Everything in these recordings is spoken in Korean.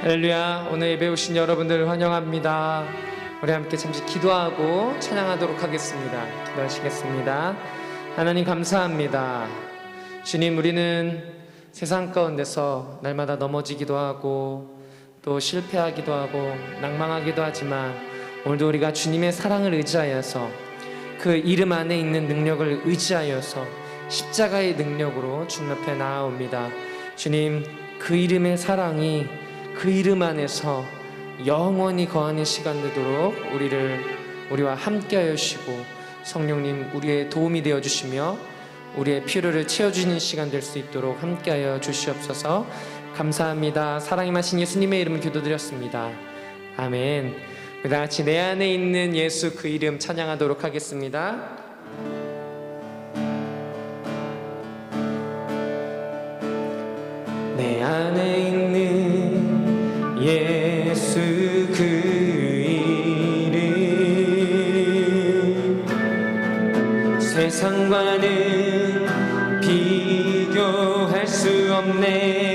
할렐루야. 오늘 예배 오신 여러분들 환영합니다. 우리 함께 잠시 기도하고 찬양하도록 하겠습니다. 기도하시겠습니다. 하나님 감사합니다. 주님, 우리는 세상 가운데서 날마다 넘어지기도 하고 또 실패하기도 하고 낭망하기도 하지만 오늘도 우리가 주님의 사랑을 의지하여서 그 이름 안에 있는 능력을 의지하여서 십자가의 능력으로 주님 앞에 나아옵니다. 주님, 그 이름의 사랑이 그 이름 안에서 영원히 거하는 시간 되도록 우리와 함께하여 주시고 성령님 우리의 도움이 되어 주시며 우리의 필요를 채워주는 시간 될 수 있도록 함께하여 주시옵소서. 감사합니다. 사랑이 마신 예수님의 이름을 기도드렸습니다. 아멘. 우리 다 같이 내 안에 있는 예수 그 이름 찬양하도록 하겠습니다. 내 안에 있는 예수 그 이름 세상과는 비교할 수 없네.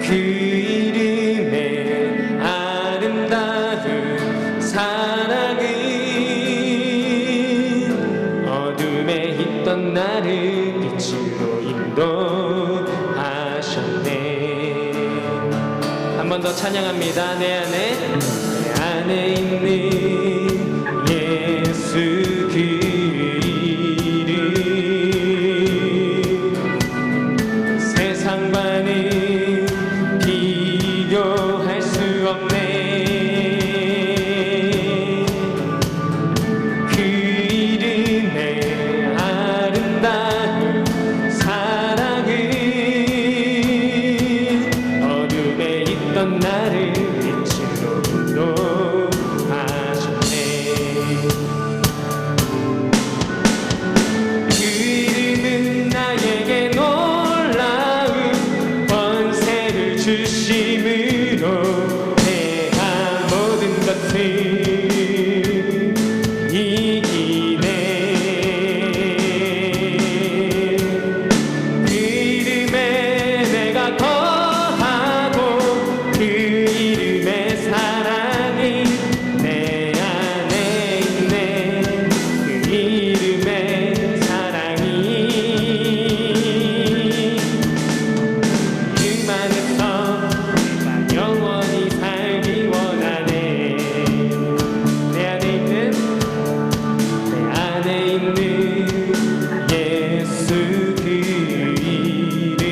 그 이름의 아름다운 사랑은 어둠에 있던 나를 빛으로 인도하셨네. 한 번 더 찬양합니다. 내 안에 있는 예수 그 이름 세상과는 비교할 수 없네. 그 이름의 아름다운 사랑은 어둠에 있던 나를 빛으로 인도하셨네. 그 이름은 나에게 놀라운 권세를 주심으로 내가 모든 것을 이기네. 그 이름에 내가 거하고 그 이름의 사랑이 내 안에 있네. 그 이름의 사랑이 이름 안에서 내가 영원히 살기 원하네. 내 안에 있는 예수 그 이름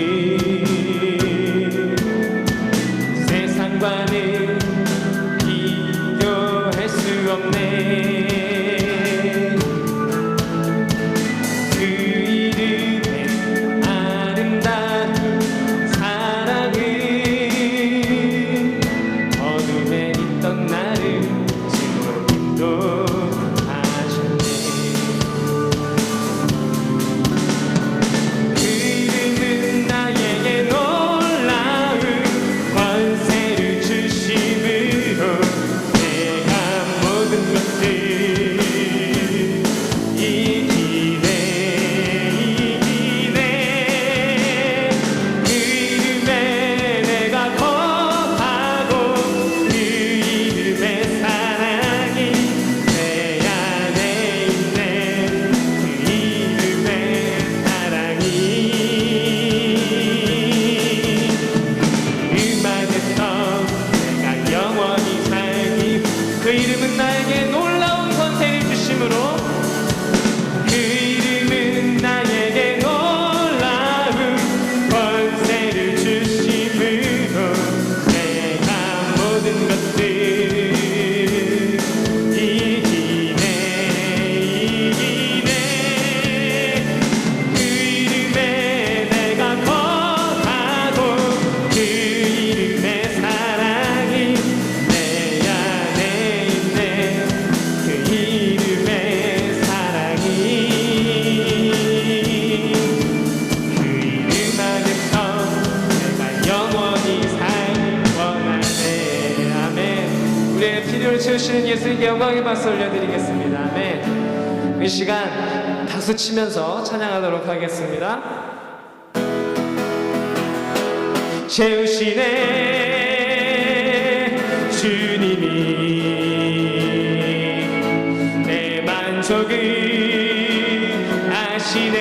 세상과는 비교할 수 없네. 그 이름의 아름다운 사랑은 어둠에 있던 나를 빛으로 인도하셨네. 그 이름은 나에게 놀라운 권세를 주심으로 내가 모든 것을 이기네. 그 이름에 내가 거하고 그 이름의 사랑이 내 안에 있네. 그 이름의 사랑이 이름 안에서 내가 영원히 살기. 그 이름은 나에게 놀라운 권세를 주심으로 그 이름은 나에게 놀라운 권세를 주심으로 내가 모든 것을 이기네. 그 이름에 내가 거하고 그 이름의 사랑이 내 안에 있네. 그 이름의 사랑이 그 이름 안에서 내가 영원히 살기 원하네. 아멘. 우리의 필요를 채우시는 예수님께 영광의 박수 올려드리겠습니다. 아멘. 이 시간 박수 치면서 찬양하도록 하겠습니다. 채우시네. 주님이 내 만족을 아시네.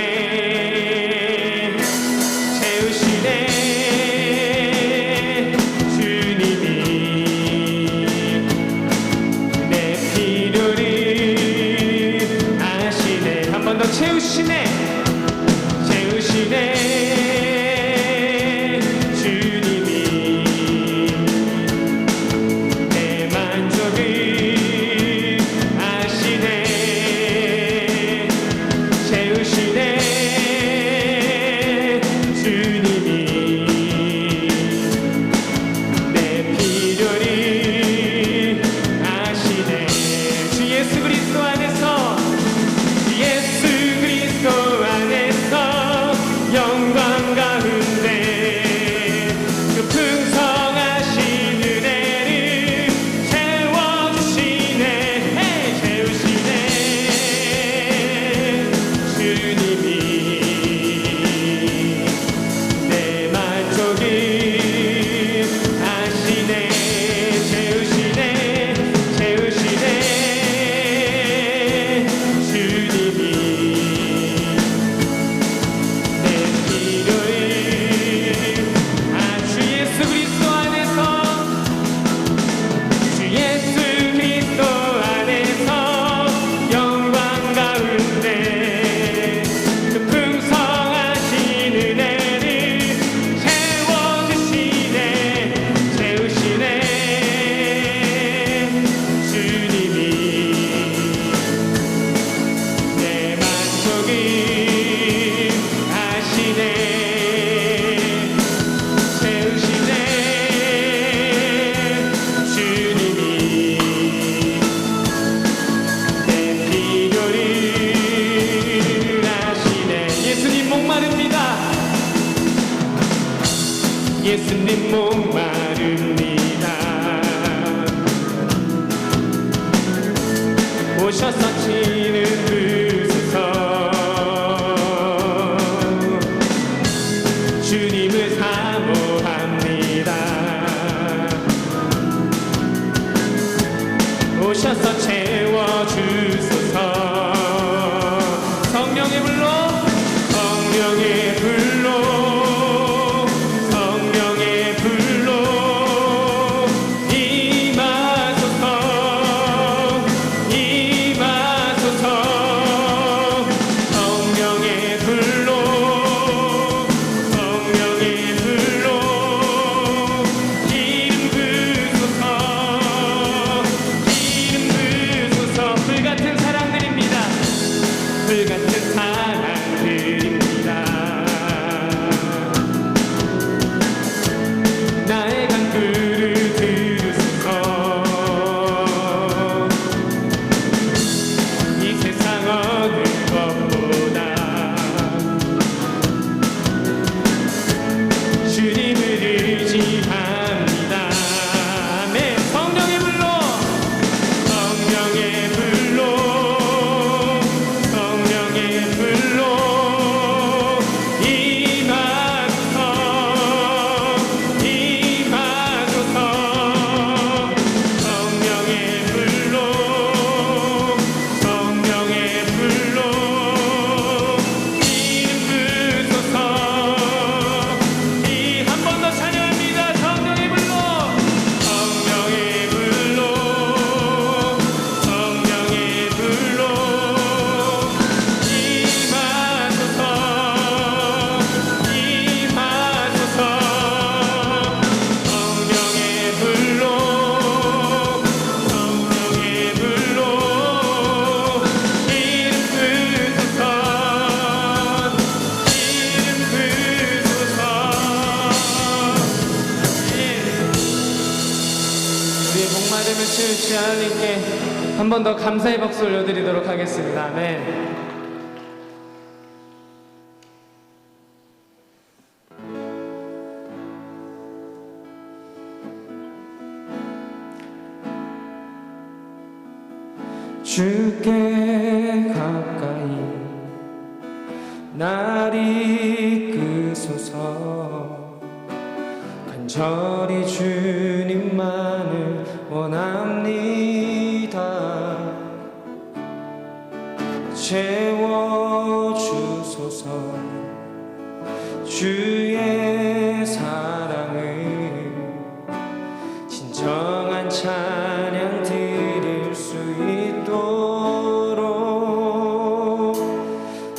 채우시네. 주님이 내 필요를 아시네. 한 번 더 채우시네. 채우시네. 예수님 목마릅니다. 오셔서 치는 부으소서. 주님을 사모합니다. 오셔서 채워주소서. 성령의 불로, 성령의 불로, 주신 하나님께 한 번 더 감사의 박수 올려드리도록 하겠습니다. 아멘. 주께 가까이 날 이끄소서. 간절히 주님만을 원합니다. 채워주소서. 주의 사랑을 진정한 찬양 드릴 수 있도록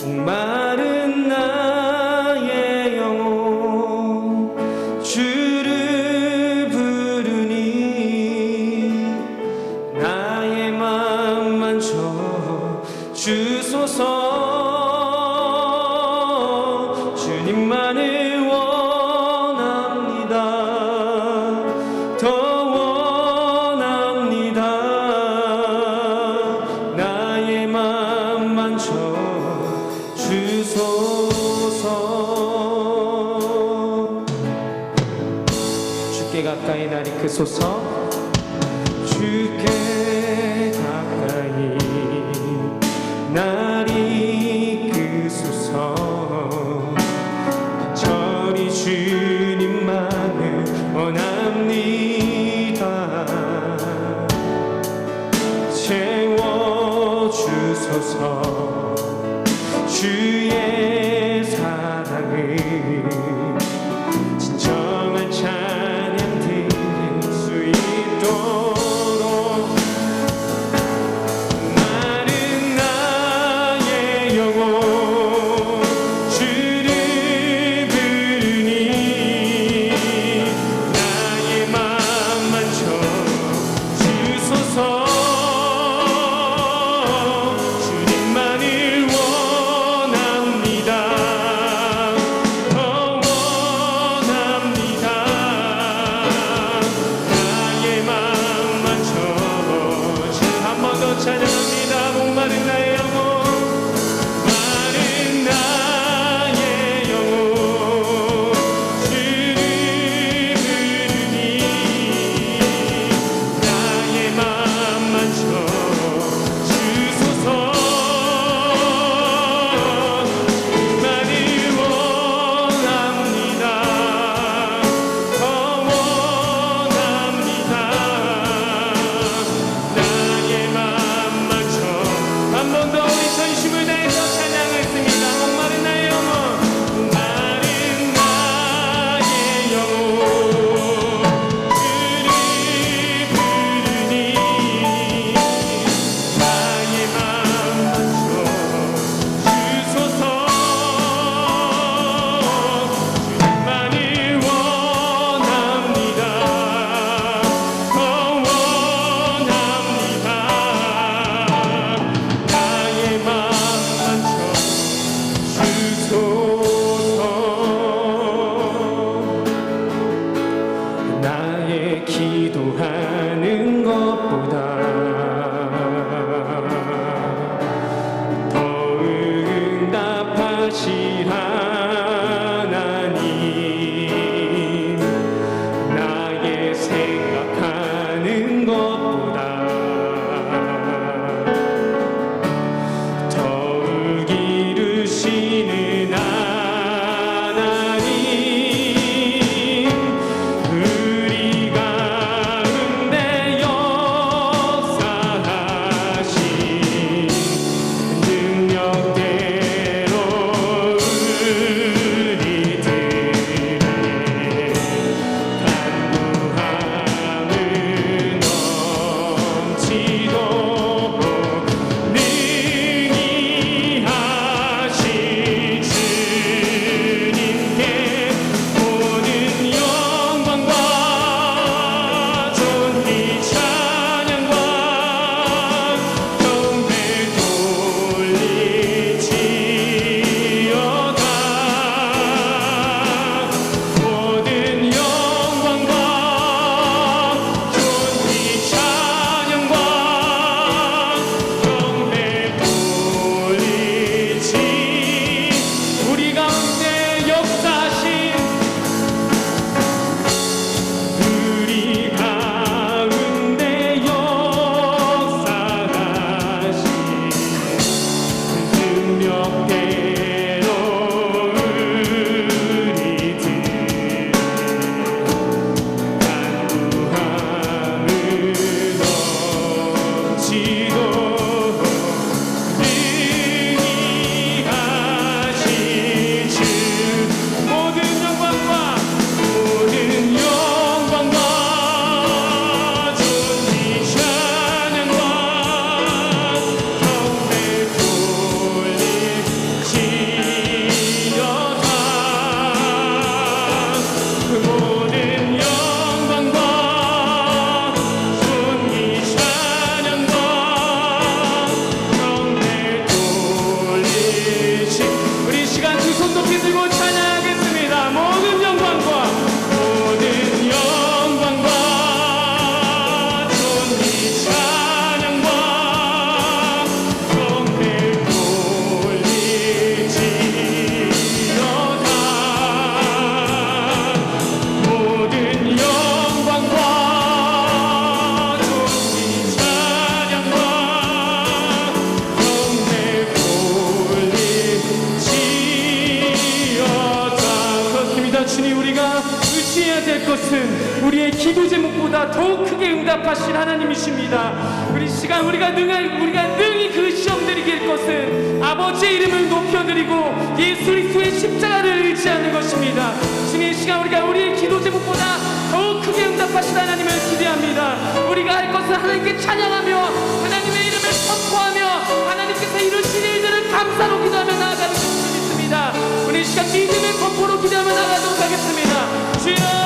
목마른 나의 영혼 주를 부르니 나의 맘만 줘 주소서. 주님만을 원합니다. 더 원합니다. 나의 맘만 줘 주소서. 주께 가까이 날 이끄소서. 주께 가까이 날 이끄소서. 간절히 주님만을 원합니다. 채워주소서. 주의 사랑을 진정한 찬양 드릴 수 있도록 마른 나의 영혼 주를 부르니 나의 맘만 쳐 주소서. 주님만을 원합니다. 의지할 것은 우리의 기도 제목보다 더욱 크게 응답하실 하나님이십니다. 우리 시간 우리가 능히 그 시험들을 이길 것은 아버지의 이름을 높여드리고 예수 그리스도의 십자가를 의지하는 것입니다. 주님, 이 시간 우리의 기도 제목보다 더욱 크게 응답하실 하나님을 기대합니다. 우리가 할 것은 하나님께 찬양하며 하나님의 이름을 선포하며 하나님께서 이루신 일들을 감사로 기도하며 나아가는 것을 믿습니다. 우리 이 시간 믿음의 선포로 기도하며 나아가도록 하겠습니다. 주여,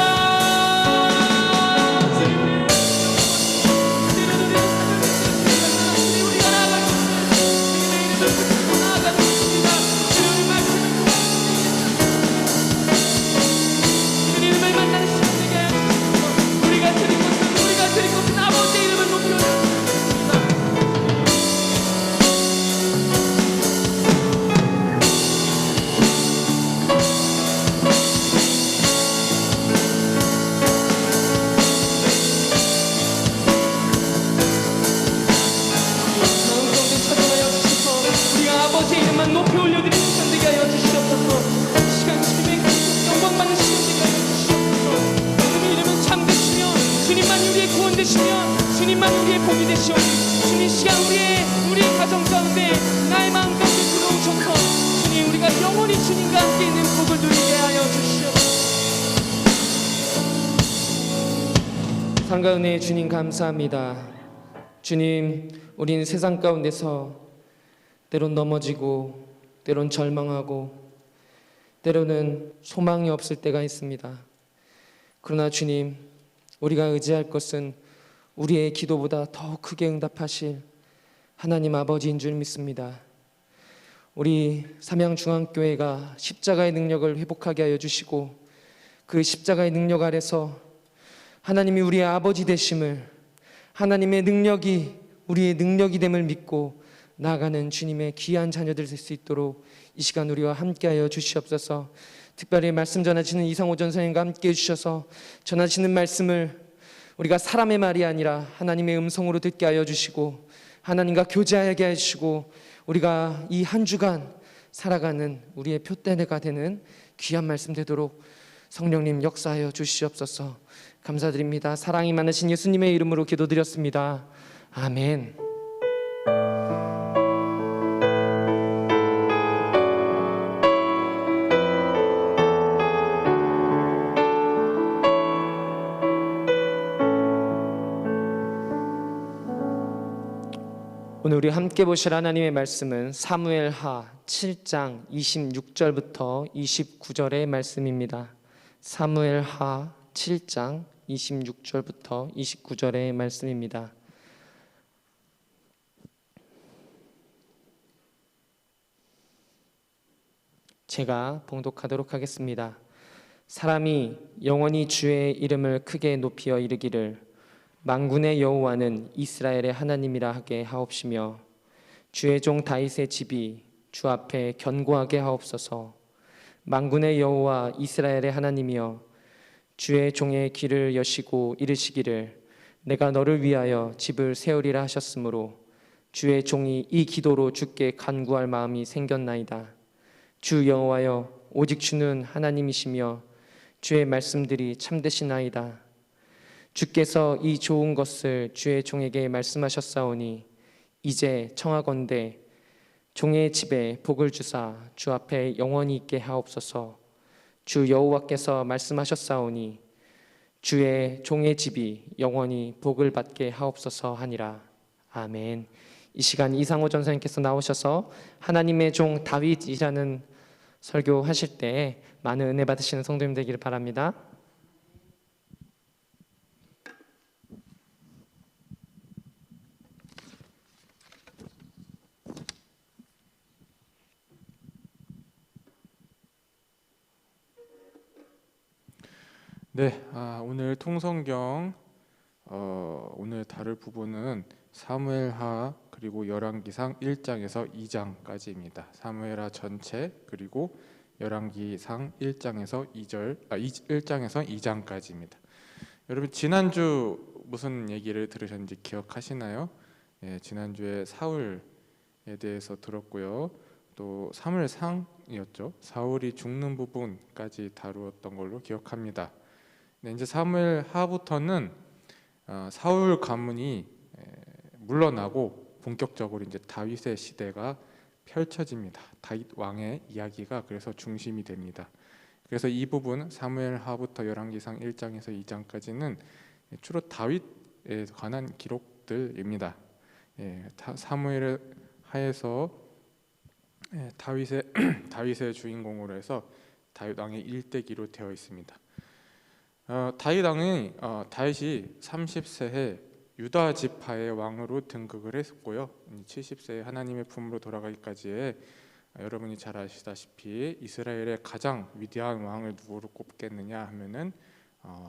높이 올려드리는 시간 되게 하여 주시옵소서. 시간 주님의 영광 받는 시간 되게 하여 주시옵소서. 주님의 이름은 참 되시며 주님만 우리의 구원 되시며 주님만 우리의 복이 되시오니 주님, 시간 우리의 가정 가운데 나의 마음 가운데 들어오셔서 주님, 우리가 영원히 주님과 함께 있는 복을 누리게 하여 주시옵소서. 사랑과 은혜의 주님, 감사합니다. 주님, 우리는 세상 가운데서 때론 넘어지고 때론 절망하고 때로는 소망이 없을 때가 있습니다. 그러나 주님, 우리가 의지할 것은 우리의 기도보다 더 크게 응답하실 하나님 아버지인 줄 믿습니다. 우리 삼양중앙교회가 십자가의 능력을 회복하게 하여 주시고 그 십자가의 능력 아래서 하나님이 우리의 아버지 되심을, 하나님의 능력이 우리의 능력이 됨을 믿고 나아가는 주님의 귀한 자녀들 될 수 있도록 이 시간 우리와 함께하여 주시옵소서. 특별히 말씀 전하시는 이상호 전사님과 함께해 주셔서 전하시는 말씀을 우리가 사람의 말이 아니라 하나님의 음성으로 듣게 하여 주시고 하나님과 교제하게 해주시고 우리가 이 한 주간 살아가는 우리의 표대가 되는 귀한 말씀 되도록 성령님 역사하여 주시옵소서. 감사드립니다. 사랑이 많으신 예수님의 이름으로 기도드렸습니다. 아멘. 오늘 우리 함께 보실 하나님의 말씀은 사무엘하 7장 26절부터 29절의 말씀입니다. 사무엘하 7장 26절부터 29절의 말씀입니다. 제가 봉독하도록 하겠습니다. 사람이 영원히 주의 이름을 크게 높이어 이르기를 만군의 여호와는 이스라엘의 하나님이라 하게 하옵시며 주의 종 다윗의 집이 주 앞에 견고하게 하옵소서. 만군의 여호와 이스라엘의 하나님이여 주의 종의 길을 여시고 이르시기를 내가 너를 위하여 집을 세우리라 하셨으므로 주의 종이 이 기도로 주께 간구할 마음이 생겼나이다. 주 여호와여 오직 주는 하나님이시며 주의 말씀들이 참되시나이다. 주께서 이 좋은 것을 주의 종에게 말씀하셨사오니 이제 청하건대 종의 집에 복을 주사 주 앞에 영원히 있게 하옵소서. 주 여호와께서 말씀하셨사오니 주의 종의 집이 영원히 복을 받게 하옵소서 하니라. 아멘. 이 시간 이상호 전사님께서 나오셔서 하나님의 종 다윗이라는 설교하실 때 많은 은혜 받으시는 성도님 되기를 바랍니다. 네, 오늘 통성경 오늘 다룰 부분은 사무엘하 그리고 열왕기상 1장에서 2장까지입니다. 사무엘하 전체 그리고 열왕기상 1장에서 1장에서 2장까지입니다. 여러분 지난주 무슨 얘기를 들으셨는지 기억하시나요? 예, 지난주에 사울에 대해서 들었고요. 또 사무엘상이었죠. 사울이 죽는 부분까지 다루었던 걸로 기억합니다. 네, 이제 사무엘 하부터는 사울 가문이 물러나고 본격적으로 이제 다윗의 시대가 펼쳐집니다. 다윗 왕의 이야기가 그래서 중심이 됩니다. 그래서 이 부분 사무엘 하부터 열왕기상 1장에서 2장까지는 주로 다윗에 관한 기록들입니다. 사무엘 하에서 다윗의 다윗의 주인공으로 해서 다윗 왕의 일대기로 되어 있습니다. 다윗이 30세에 유다 지파의 왕으로 등극을 했고요. 70세에 하나님의 품으로 돌아가기까지에 여러분이 잘 아시다시피 이스라엘의 가장 위대한 왕을 누구로 꼽겠느냐 하면은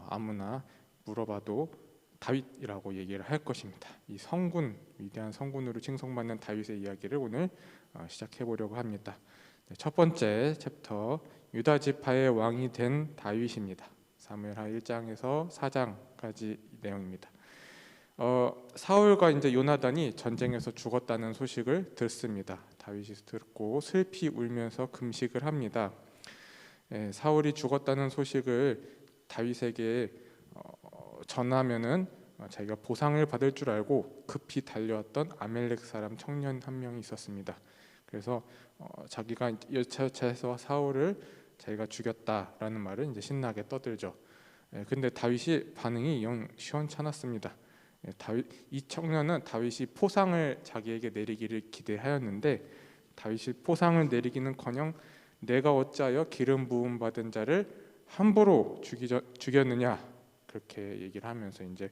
아무나 물어봐도 다윗이라고 얘기를 할 것입니다. 이 성군, 위대한 성군으로 칭송받는 다윗의 이야기를 오늘 시작해 보려고 합니다. 첫 번째 챕터, 유다 지파의 왕이 된 다윗입니다. 사무엘하 1장에서 4장까지 내용입니다. 사울과 이제 요나단이 전쟁에서 죽었다는 소식을 듣습니다. 다윗이 듣고 슬피 울면서 금식을 합니다. 사울이 죽었다는 소식을 다윗에게 전하면은 자기가 보상을 받을 줄 알고 급히 달려왔던 아멜렉 사람 청년 한 명이 있었습니다. 그래서 자기가 여차여차해서 사울을 자기가 죽였다라는 말을 이제 신나게 떠들죠. 근데 다윗이 반응이 영 시원찮았습니다. 이 청년은 다윗이 포상을 자기에게 내리기를 기대하였는데 다윗이 포상을 내리기는커녕 내가 어찌하여 기름 부음 받은 자를 함부로 죽였느냐 그렇게 얘기를 하면서 이제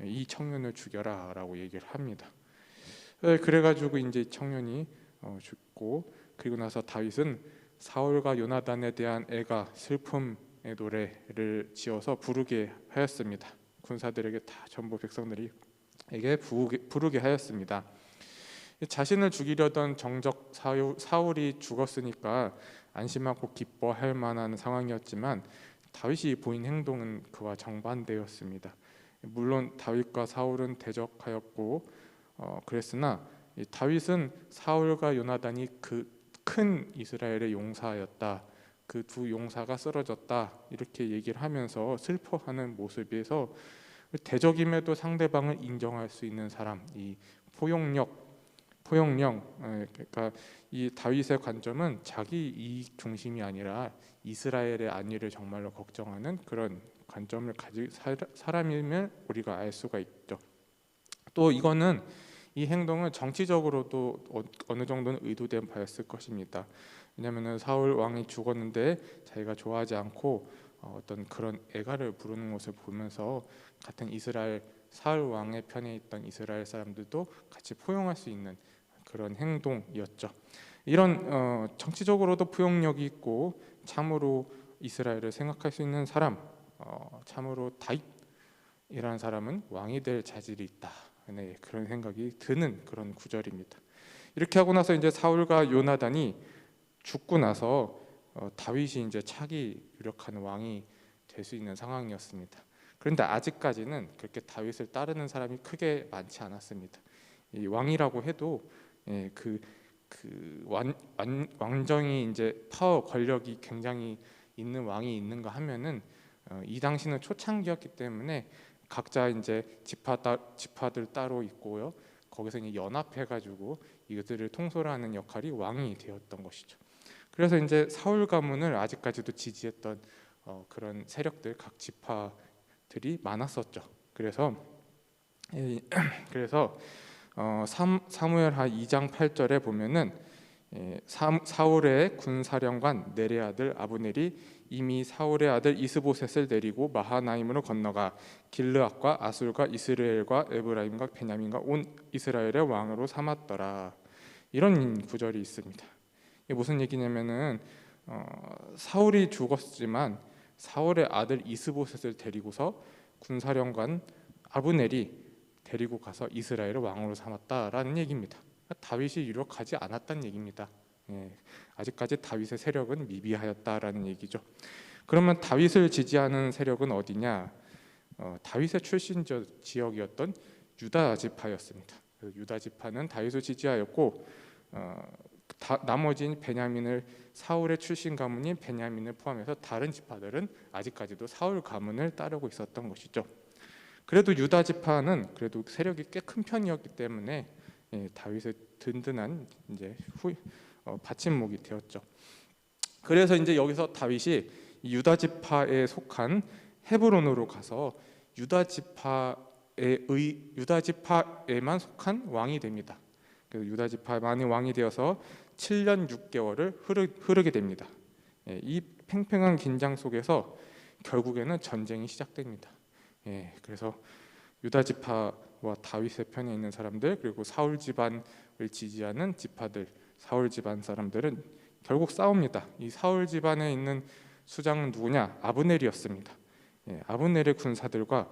이 청년을 죽여라라고 얘기를 합니다. 그래가지고 이제 청년이 죽고 그리고 나서 다윗은 사울과 요나단에 대한 애가 슬픔의 노래를 지어서 부르게 하였습니다. 군사들에게 다 전부 백성들에게 부르게 하였습니다. 자신을 죽이려던 정적 사울이 죽었으니까 안심하고 기뻐할 만한 상황이었지만 다윗이 보인 행동은 그와 정반대였습니다. 물론 다윗과 사울은 대적하였고 그랬으나 다윗은 사울과 요나단이 그 큰 이스라엘의 용사였다, 그 두 용사가 쓰러졌다 이렇게 얘기를 하면서 슬퍼하는 모습에서 대적임에도 상대방을 인정할 수 있는 사람, 이 포용력, 그러니까 이 다윗의 관점은 자기 이익 중심이 아니라 이스라엘의 안위를 정말로 걱정하는 그런 관점을 가진 사람임을 우리가 알 수가 있죠. 또 이거는 이 행동은 정치적으로도 어느 정도는 의도된 바였을 것입니다. 왜냐하면 사울 왕이 죽었는데 자기가 좋아하지 않고 어떤 그런 애가를 부르는 것을 보면서 같은 이스라엘 사울 왕의 편에 있던 이스라엘 사람들도 같이 포용할 수 있는 그런 행동이었죠. 이런 정치적으로도 포용력이 있고 참으로 이스라엘을 생각할 수 있는 사람, 참으로 다윗이라는 사람은 왕이 될 자질이 있다. 네, 그런 생각이 드는 그런 구절입니다. 이렇게 하고 나서 이제 사울과 요나단이 죽고 나서 다윗이 이제 차기 유력한 왕이 될 수 있는 상황이었습니다. 그런데 아직까지는 그렇게 다윗을 따르는 사람이 크게 많지 않았습니다. 이 왕이라고 해도 왕정이 이제 파워 권력이 굉장히 있는 왕이 있는가 하면은 이 당시는 초창기였기 때문에 각자 이제 지파들 따로 있고요. 거기서 이제 연합해가지고 이것들을 통솔하는 역할이 왕이 되었던 것이죠. 그래서 이제 사울 가문을 아직까지도 지지했던 그런 세력들, 각 지파들이 많았었죠. 그래서 사무엘하 2장 8절에 보면은 사울의 군사령관 넬의 아들 아브넬이 이미 사울의 아들 이스보셋을 데리고 마하나임으로 건너가 길르앗과 아술과 이스라엘과 에브라임과 베냐민과 온 이스라엘의 왕으로 삼았더라. 이런 구절이 있습니다. 이게 무슨 얘기냐면은 사울이 죽었지만 사울의 아들 이스보셋을 데리고서 군사령관 아브넬이 데리고 가서 이스라엘을 왕으로 삼았다라는 얘기입니다. 다윗이 유력하지 않았다는 얘기입니다. 아직까지 다윗의 세력은 미비하였다라는 얘기죠. 그러면 다윗을 지지하는 세력은 어디냐? 다윗의 출신 지역이었던 유다 지파였습니다. 유다 지파는 다윗을 지지하였고 나머지인 베냐민을 사울의 출신 가문인 베냐민을 포함해서 다른 지파들은 아직까지도 사울 가문을 따르고 있었던 것이죠. 그래도 유다 지파는 그래도 세력이 꽤 큰 편이었기 때문에 다윗의 든든한 이제 받침목이 되었죠. 그래서 이제 여기서 다윗이 유다 지파에 속한 헤브론으로 가서 유다 지파에만 속한 왕이 됩니다. 그래서 유다 지파만이 왕이 되어서 7년 6개월을 흐르게 됩니다. 이 팽팽한 긴장 속에서 결국에는 전쟁이 시작됩니다. 그래서 유다 지파와 다윗의 편에 있는 사람들, 그리고 사울 집안을 지지하는 지파들, 사울 집안 사람들은 결국 싸웁니다. 이 사울 집안에 있는 수장은 누구냐? 아브넬이었습니다. 아브넬의 군사들과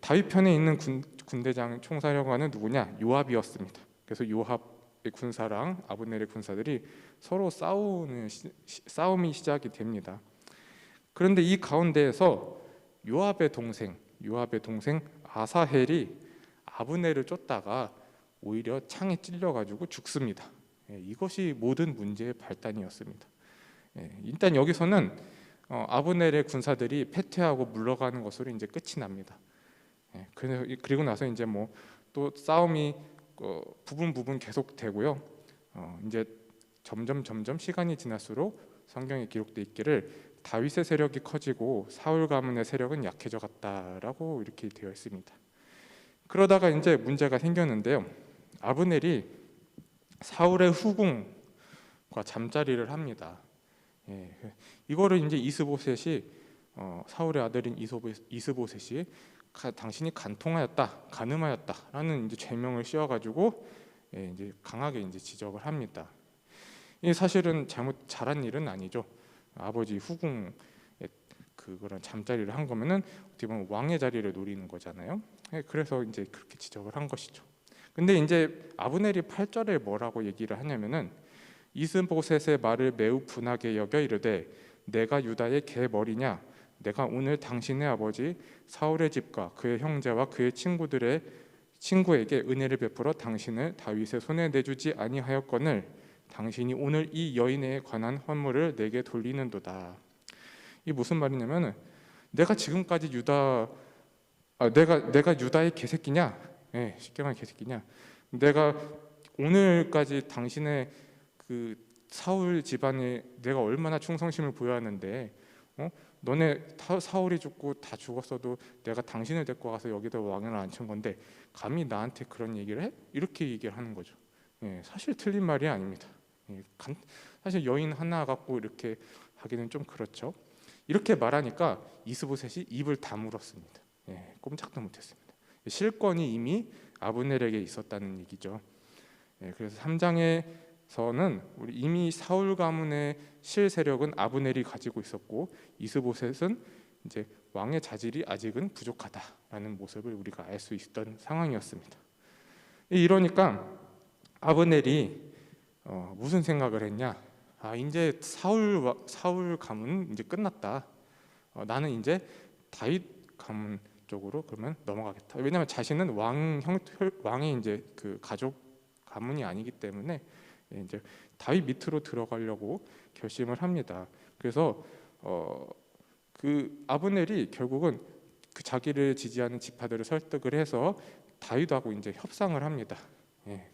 다윗 편에 있는 군대장 총사령관은 누구냐? 요압이었습니다. 그래서 요압의 군사랑 아브넬의 군사들이 서로 싸움이 시작이 됩니다. 그런데 이 가운데에서 요압의 동생 아사헬이 아브넬을 쫓다가 오히려 창에 찔려가지고 죽습니다. 이것이 모든 문제의 발단이었습니다. 일단 여기서는 아브넬의 군사들이 패퇴하고 물러가는 것으로 이제 끝이 납니다. 그리고 나서 이제 뭐 또 싸움이 부분 계속되고요. 이제 점점 시간이 지날수록 성경에 기록돼 있기를 다윗의 세력이 커지고 사울 가문의 세력은 약해져 갔다라고 이렇게 되어 있습니다. 그러다가 이제 문제가 생겼는데요. 아브넬이 사울의 후궁과 잠자리를 합니다. 이거를 이제 이스보셋이 사울의 아들인 이스보셋이 당신이 간음하였다라는 이제 죄명을 씌워가지고 이제 강하게 이제 지적을 합니다. 이 사실은 잘한 일은 아니죠. 아버지 후궁 그런 잠자리를 한 거면은 어떻게 보면 왕의 자리를 노리는 거잖아요. 그래서 이제 그렇게 지적을 한 것이죠. 근데 이제 아브넬이 8절에 뭐라고 얘기를 하냐면은 이스보셋의 말을 매우 분하게 여겨 이르되 내가 유다의 개 머리냐? 내가 오늘 당신의 아버지 사울의 집과 그의 형제와 그의 친구에게 은혜를 베풀어 당신을 다윗의 손에 내주지 아니하였거늘 당신이 오늘 이 여인에 관한 헌물을 내게 돌리는도다. 이 무슨 말이냐면은 내가 지금까지 내가 유다의 개새끼냐? 쉽게 말하면 개새끼냐? 내가 오늘까지 당신의 그 사울 집안에 내가 얼마나 충성심을 보여왔는데 너네 사울이 죽고 다 죽었어도 내가 당신을 데리고 가서 여기다 왕을 앉힌 건데 감히 나한테 그런 얘기를 해? 이렇게 얘기를 하는 거죠. 사실 틀린 말이 아닙니다. 사실 여인 하나 갖고 이렇게 하기는 좀 그렇죠. 이렇게 말하니까 이스보셋이 입을 다물었습니다. 꼼짝도 못했습니다. 실권이 이미 아브넬에게 있었다는 얘기죠. 그래서 3장에서는 이미 사울 가문의 실세력은 아브넬이 가지고 있었고 이스보셋은 이제 왕의 자질이 아직은 부족하다라는 모습을 우리가 알 수 있던 상황이었습니다. 이러니까 아브넬이 무슨 생각을 했냐? 이제 사울 가문은 이제 끝났다. 나는 이제 다윗 가문 쪽으로 그러면 넘어가겠다. 왜냐하면 자신은 왕의 이제 그 가족 가문이 아니기 때문에 이제 다윗 밑으로 들어가려고 결심을 합니다. 그래서 그 아브넬이 결국은 그 자기를 지지하는 지파들을 설득을 해서 다윗하고 이제 협상을 합니다.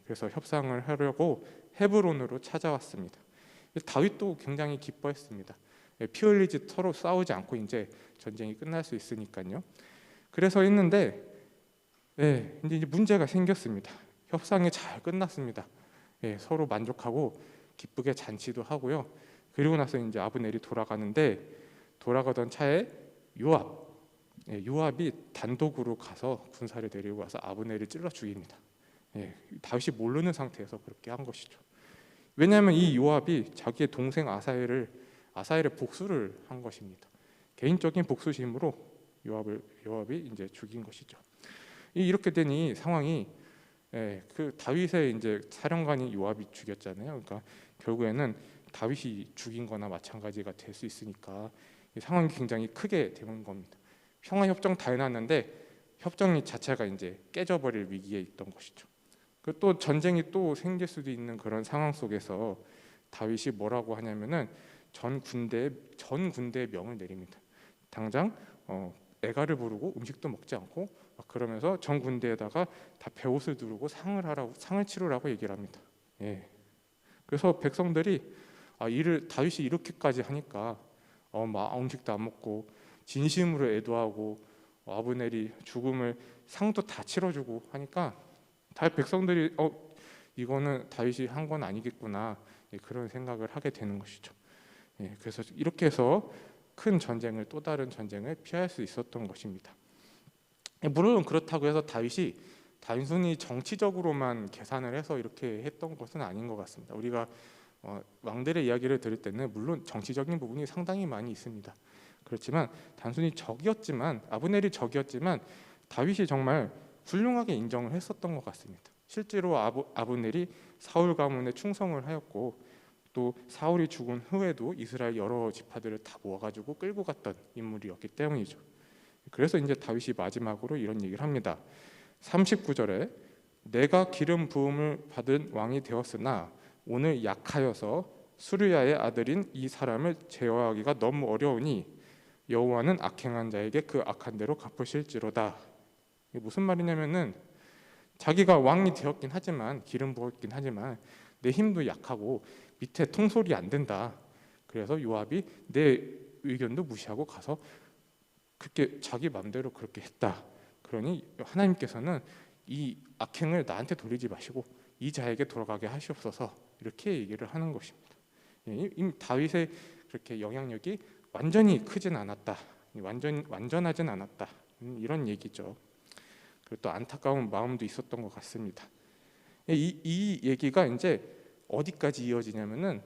그래서 협상을 하려고 헤브론으로 찾아왔습니다. 다윗도 굉장히 기뻐했습니다. 피 흘리지 서로 싸우지 않고 이제 전쟁이 끝날 수 있으니까요. 그래서 했는데 이제 문제가 생겼습니다. 협상이 잘 끝났습니다. 서로 만족하고 기쁘게 잔치도 하고요. 그리고 나서 이제 아브넬이 돌아가던 차에 요압이 단독으로 가서 군사를 데리고 와서 아브넬을 찔러 죽입니다. 다윗이 모르는 상태에서 그렇게 한 것이죠. 왜냐하면 이 요압이 자기의 동생 아사엘의 복수를 한 것입니다. 개인적인 복수심으로 요압이 이제 죽인 것이죠. 이렇게 된 이 상황이 그 다윗의 이제 사령관이 요압이 죽였잖아요. 그러니까 결국에는 다윗이 죽인거나 마찬가지가 될 수 있으니까 이 상황이 굉장히 크게 되는 겁니다. 평화 협정 다 해놨는데 협정 자체가 이제 깨져버릴 위기에 있던 것이죠. 또 전쟁이 또 생길 수도 있는 그런 상황 속에서 다윗이 뭐라고 하냐면은 전 군대의 명을 내립니다. 당장 애가를 부르고 음식도 먹지 않고 막 그러면서 전 군대에다가 다 베옷을 두르고 상을 치르라고 얘기를 합니다. 예. 그래서 백성들이 이를 다윗이 이렇게까지 하니까 막 음식도 안 먹고 진심으로 애도하고 아브넬이 죽음을 상도 다 치러주고 하니까 다 백성들이 이거는 다윗이 한 건 아니겠구나, 예, 그런 생각을 하게 되는 것이죠. 예, 그래서 이렇게 해서 큰 전쟁을, 또 다른 전쟁을 피할 수 있었던 것입니다. 예, 물론 그렇다고 해서 다윗이 단순히 정치적으로만 계산을 해서 이렇게 했던 것은 아닌 것 같습니다. 우리가 왕들의 이야기를 들을 때는 물론 정치적인 부분이 상당히 많이 있습니다. 그렇지만 단순히 아브넬이 적이었지만 다윗이 정말 훌륭하게 인정을 했었던 것 같습니다. 실제로 아브넬이 사울 가문에 충성을 하였고 또 사울이 죽은 후에도 이스라엘 여러 지파들을 다 모아가지고 끌고 갔던 인물이었기 때문이죠. 그래서 이제 다윗이 마지막으로 이런 얘기를 합니다. 39절에 내가 기름 부음을 받은 왕이 되었으나 오늘 약하여서 수르야의 아들인 이 사람을 제어하기가 너무 어려우니 여호와는 악행한 자에게 그 악한 대로 갚으실지로다. 이게 무슨 말이냐면은 자기가 왕이 되었긴 하지만, 기름 부었긴 하지만 내 힘도 약하고 밑에 통솔이 안 된다. 그래서 요압이 내 의견도 무시하고 가서 그렇게 자기 마음대로 그렇게 했다. 그러니 하나님께서는 이 악행을 나한테 돌리지 마시고 이 자에게 돌아가게 하시옵소서, 이렇게 얘기를 하는 것입니다. 이 다윗의 그렇게 영향력이 완전히 크진 않았다, 완전하진 않았다, 이런 얘기죠. 그리고 또 안타까운 마음도 있었던 것 같습니다. 이 얘기가 이제 어디까지 이어지냐면은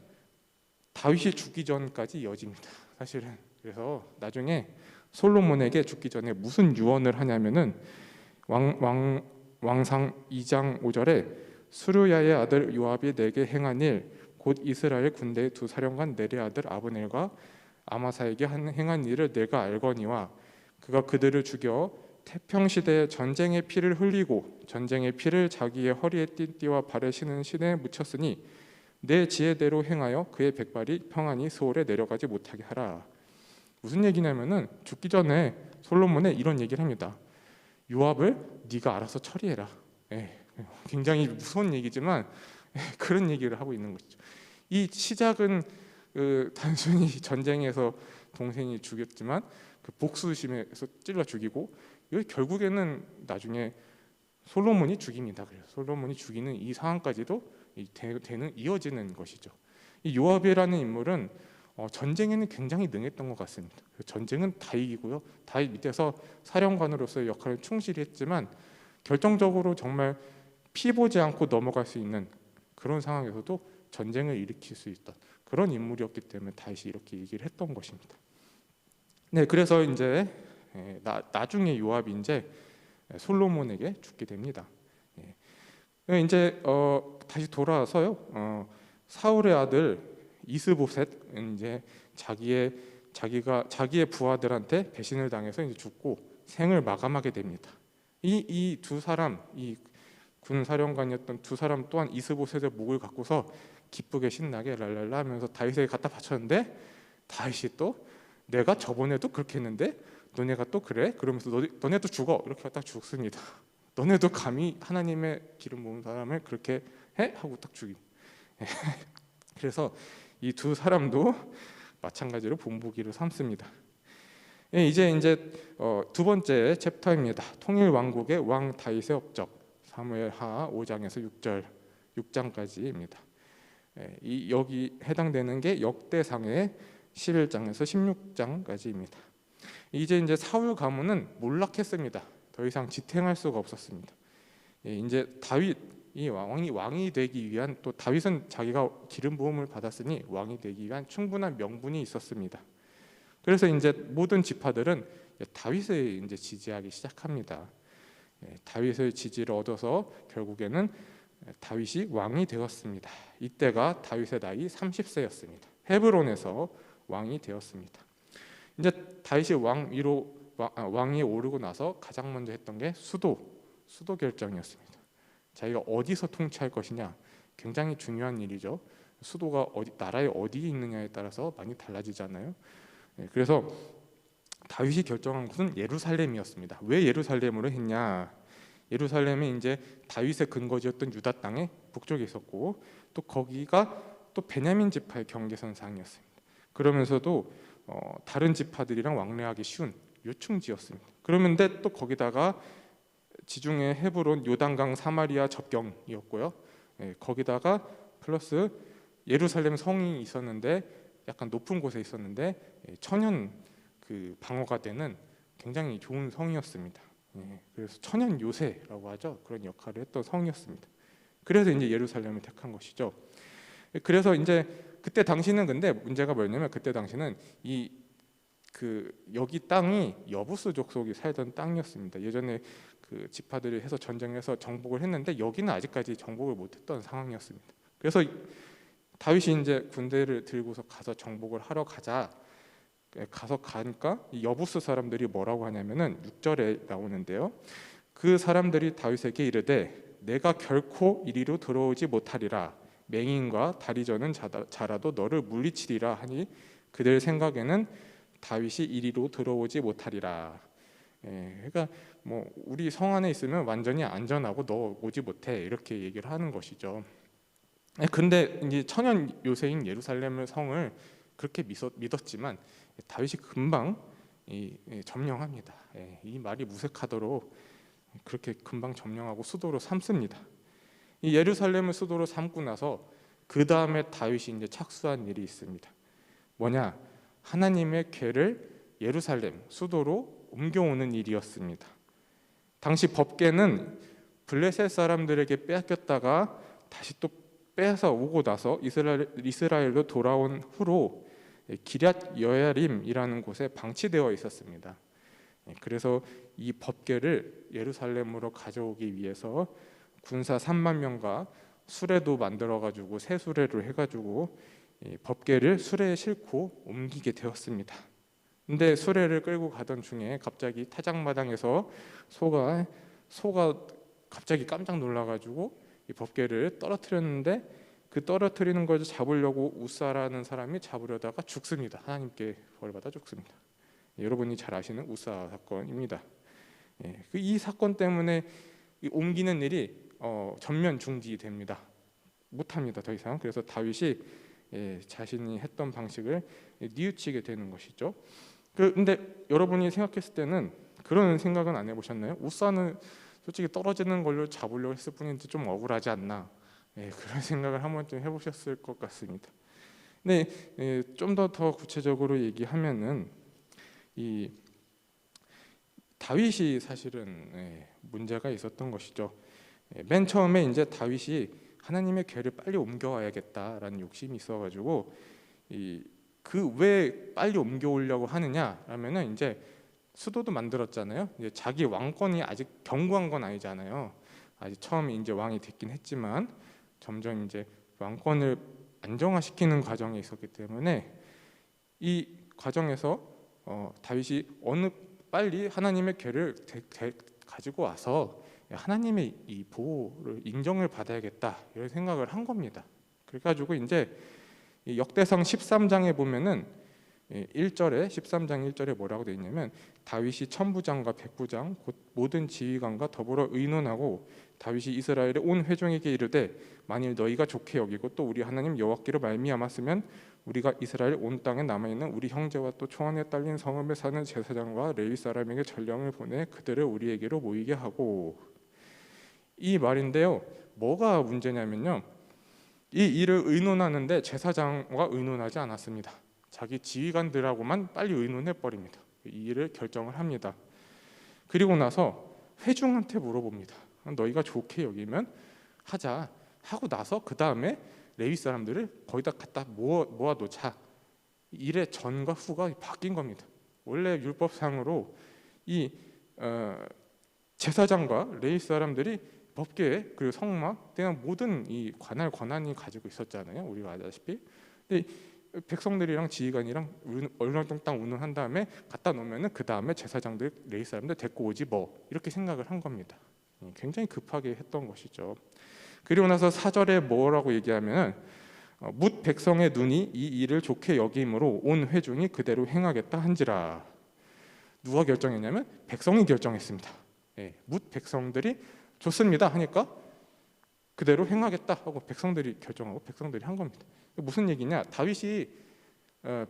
다윗이 죽기 전까지 이어집니다. 사실은. 그래서 나중에 솔로몬에게 죽기 전에 무슨 유언을 하냐면은 왕상 2장 5절에 수르야의 아들 요압이 내게 행한 일 곧 이스라엘 군대의 두 사령관 넬의 아들 아브넬과 아마사에게 행한 일을 내가 알거니와 그가 그들을 죽여 태평시대에 전쟁의 피를 흘리고 전쟁의 피를 자기의 허리에 띠띠와 발에 신은 신에 묻혔으니 내 지혜대로 행하여 그의 백발이 평안히 스올에 내려가지 못하게 하라. 무슨 얘기냐면은 죽기 전에 솔로몬에 이런 얘기를 합니다. 요압을 네가 알아서 처리해라. 굉장히 무서운 얘기지만 그런 얘기를 하고 있는 것이죠. 이 시작은 단순히 전쟁에서 동생이 죽였지만 그 복수심에서 찔러 죽이고, 결국에는 나중에 솔로몬이 죽입니다. 그래서 솔로몬이 죽이는 이 상황까지도 이어지는 것이죠. 이 요압이라는 인물은 전쟁에는 굉장히 능했던 것 같습니다. 전쟁은 다 이기고요, 다윗 밑에서 사령관으로서의 역할을 충실히 했지만 결정적으로 정말 피 보지 않고 넘어갈 수 있는 그런 상황에서도 전쟁을 일으킬 수 있던 그런 인물이었기 때문에 다윗이 이렇게 얘기를 했던 것입니다. 네, 그래서 이제 나중에 요압이 이제 솔로몬에게 죽게 됩니다. 이제 다시 돌아와서요, 사울의 아들 이스보셋, 이제 자기의 부하들한테 배신을 당해서 이제 죽고 생을 마감하게 됩니다. 이 두 사람, 이 군사령관이었던 두 사람 또한 이스보셋의 목을 갖고서 기쁘게 신나게 랄랄라 하면서 다윗에게 갖다 바쳤는데 다윗이 또 내가 저번에도 그렇게 했는데 너네가 또 그래? 그러면서 너네도 죽어, 이렇게 딱 죽습니다. 너네도 감히 하나님의 기름 부은 사람을 그렇게 해? 하고 딱 죽임. 그래서 이 두 사람도 마찬가지로 본보기를 삼습니다. 이제 두 번째 챕터입니다. 통일 왕국의 왕 다윗의 업적, 사무엘하 5장에서 6장까지입니다. 여기 해당되는 게 역대상의 11장에서 16장까지입니다. 이제 사울 가문은 몰락했습니다. 더 이상 지탱할 수가 없었습니다. 이제 다윗이 왕이 되기 위한, 또 다윗은 자기가 기름 부음을 받았으니 왕이 되기 위한 충분한 명분이 있었습니다. 그래서 이제 모든 지파들은 다윗을 이제 지지하기 시작합니다. 다윗의 지지를 얻어서 결국에는 다윗이 왕이 되었습니다. 이때가 다윗의 나이 30세였습니다. 헤브론에서 왕이 되었습니다. 이제 다윗이 왕위에 오르고 나서 가장 먼저 했던 게 수도 결정이었습니다. 자기가 어디서 통치할 것이냐 굉장히 중요한 일이죠. 수도가 나라의 어디에 있느냐에 따라서 많이 달라지잖아요. 그래서 다윗이 결정한 곳은 예루살렘이었습니다. 왜 예루살렘으로 했냐? 예루살렘이 이제 다윗의 근거지였던 유다 땅의 북쪽에 있었고, 또 거기가 또 베냐민 지파의 경계선상이었습니다. 그러면서도 다른 지파들이랑 왕래하기 쉬운 요충지였습니다. 그런데 또 거기다가 지중해 헤브론, 요단강, 사마리아 접경이었고요. 거기다가 플러스 예루살렘 성이 있었는데 약간 높은 곳에 있었는데 천연 그 방어가 되는 굉장히 좋은 성이었습니다. 그래서 천연 요새라고 하죠. 그런 역할을 했던 성이었습니다. 그래서 이제 예루살렘을 택한 것이죠. 그래서 이제 그때 당시는 근데 문제가 뭐였냐면 그때 당시는 여기 땅이 여부스 족속이 살던 땅이었습니다. 예전에 그 지파들이 해서 전쟁해서 정복을 했는데 여기는 아직까지 정복을 못했던 상황이었습니다. 그래서 다윗이 이제 군대를 들고서 가서 정복을 하러 가니까 이 여부스 사람들이 뭐라고 하냐면은 6절에 나오는데요. 그 사람들이 다윗에게 이르되 내가 결코 이리로 들어오지 못하리라. 맹인과 다리 저는 자라도 너를 물리치리라 하니 그들 생각에는 다윗이 이리로 들어오지 못하리라. 그러니까 뭐 우리 성 안에 있으면 완전히 안전하고 너 오지 못해 이렇게 얘기를 하는 것이죠. 근데 이제 천연 요새인 예루살렘 성을 그렇게 믿었지만 다윗이 금방 점령합니다. 이 말이 무색하도록 그렇게 금방 점령하고 수도로 삼습니다. 이 예루살렘을 수도로 삼고 나서 그 다음에 다윗이 이제 착수한 일이 있습니다. 뭐냐? 하나님의 궤를 예루살렘 수도로 옮겨오는 일이었습니다. 당시 법궤는 블레셋 사람들에게 빼앗겼다가 다시 또 빼앗아 오고 나서 이스라엘로 돌아온 후로 기럇 여야림이라는 곳에 방치되어 있었습니다. 그래서 이 법궤를 예루살렘으로 가져오기 위해서 군사 3만 명과 수레도 만들어가지고 새 수레로 해가지고 법궤를 수레에 싣고 옮기게 되었습니다. 근데 수레를 끌고 가던 중에 갑자기 타작마당에서 소가 갑자기 깜짝 놀라가지고 이 법궤를 떨어뜨렸는데 그 떨어뜨리는 걸 잡으려고 우사라는 사람이 잡으려다가 죽습니다. 하나님께 벌받아 죽습니다. 여러분이 잘 아시는 우사 사건입니다. 이 사건 때문에 옮기는 일이 전면 중지됩니다. 못합니다. 더 이상. 그래서 다윗이 자신이 했던 방식을 뉘우치게 되는 것이죠. 근데 여러분이 생각했을 때는 그런 생각은 안 해보셨나요? 우사는 솔직히 떨어지는 걸로 잡으려고 했을 뿐인데 좀 억울하지 않나? 그런 생각을 한 번쯤 해보셨을 것 같습니다. 근데 좀 더 구체적으로 얘기하면은 이 다윗이 사실은 문제가 있었던 것이죠. 맨 처음에 이제 다윗이 하나님의 궤를 빨리 옮겨와야겠다라는 욕심이 있어가지고 그 왜 빨리 옮겨오려고 하느냐라면은 이제 수도도 만들었잖아요. 이제 자기 왕권이 아직 견고한 건 아니잖아요. 아직 처음에 이제 왕이 됐긴 했지만 점점 이제 왕권을 안정화시키는 과정에 있었기 때문에 이 과정에서 다윗이 빨리 하나님의 궤를 가지고 와서 하나님의 이 보호를 인정을 받아야겠다 이런 생각을 한 겁니다. 그래가지고 이제 역대상 13장에 보면은 13장 1절에 뭐라고 되어 있냐면 다윗이 천부장과 백부장 곧 모든 지휘관과 더불어 의논하고 다윗이 이스라엘의 온 회중에게 이르되 만일 너희가 좋게 여기고 또 우리 하나님 여호와께로 말미암았으면 우리가 이스라엘 온 땅에 남아있는 우리 형제와 또 총안에 딸린 성읍에 사는 제사장과 레위 사람에게 전령을 보내 그들을 우리에게로 모이게 하고 이 말인데요. 뭐가 문제냐면요. 이 일을 의논하는데 제사장과 의논하지 않았습니다. 자기 지휘관들하고만 빨리 의논해 버립니다. 이 일을 결정을 합니다. 그리고 나서 회중한테 물어봅니다. 너희가 좋게 여기면 하자 하고 나서 그 다음에 레위 사람들을 거기다 갖다 모아놓자. 일의 전과 후가 바뀐 겁니다. 원래 율법상으로 이 제사장과 레위 사람들이 법궤 그리고 성막 등한 모든 이 관할 권한이 가지고 있었잖아요. 우리가 알다시피. 근데 백성들이랑 지휘관이랑 얼렁뚱땅 운운한 다음에 갖다 놓으면은 그 다음에 제사장들 레위 사람들 데리고 오지 뭐 이렇게 생각을 한 겁니다. 굉장히 급하게 했던 것이죠. 그리고 나서 4절에 뭐라고 얘기하면 뭇 백성의 눈이 이 일을 좋게 여김으로 온 회중이 그대로 행하겠다 한지라. 누가 결정했냐면 백성이 결정했습니다. 뭇 백성들이 좋습니다 하니까 그대로 행하겠다 하고 백성들이 결정하고 백성들이 한 겁니다. 무슨 얘기냐? 다윗이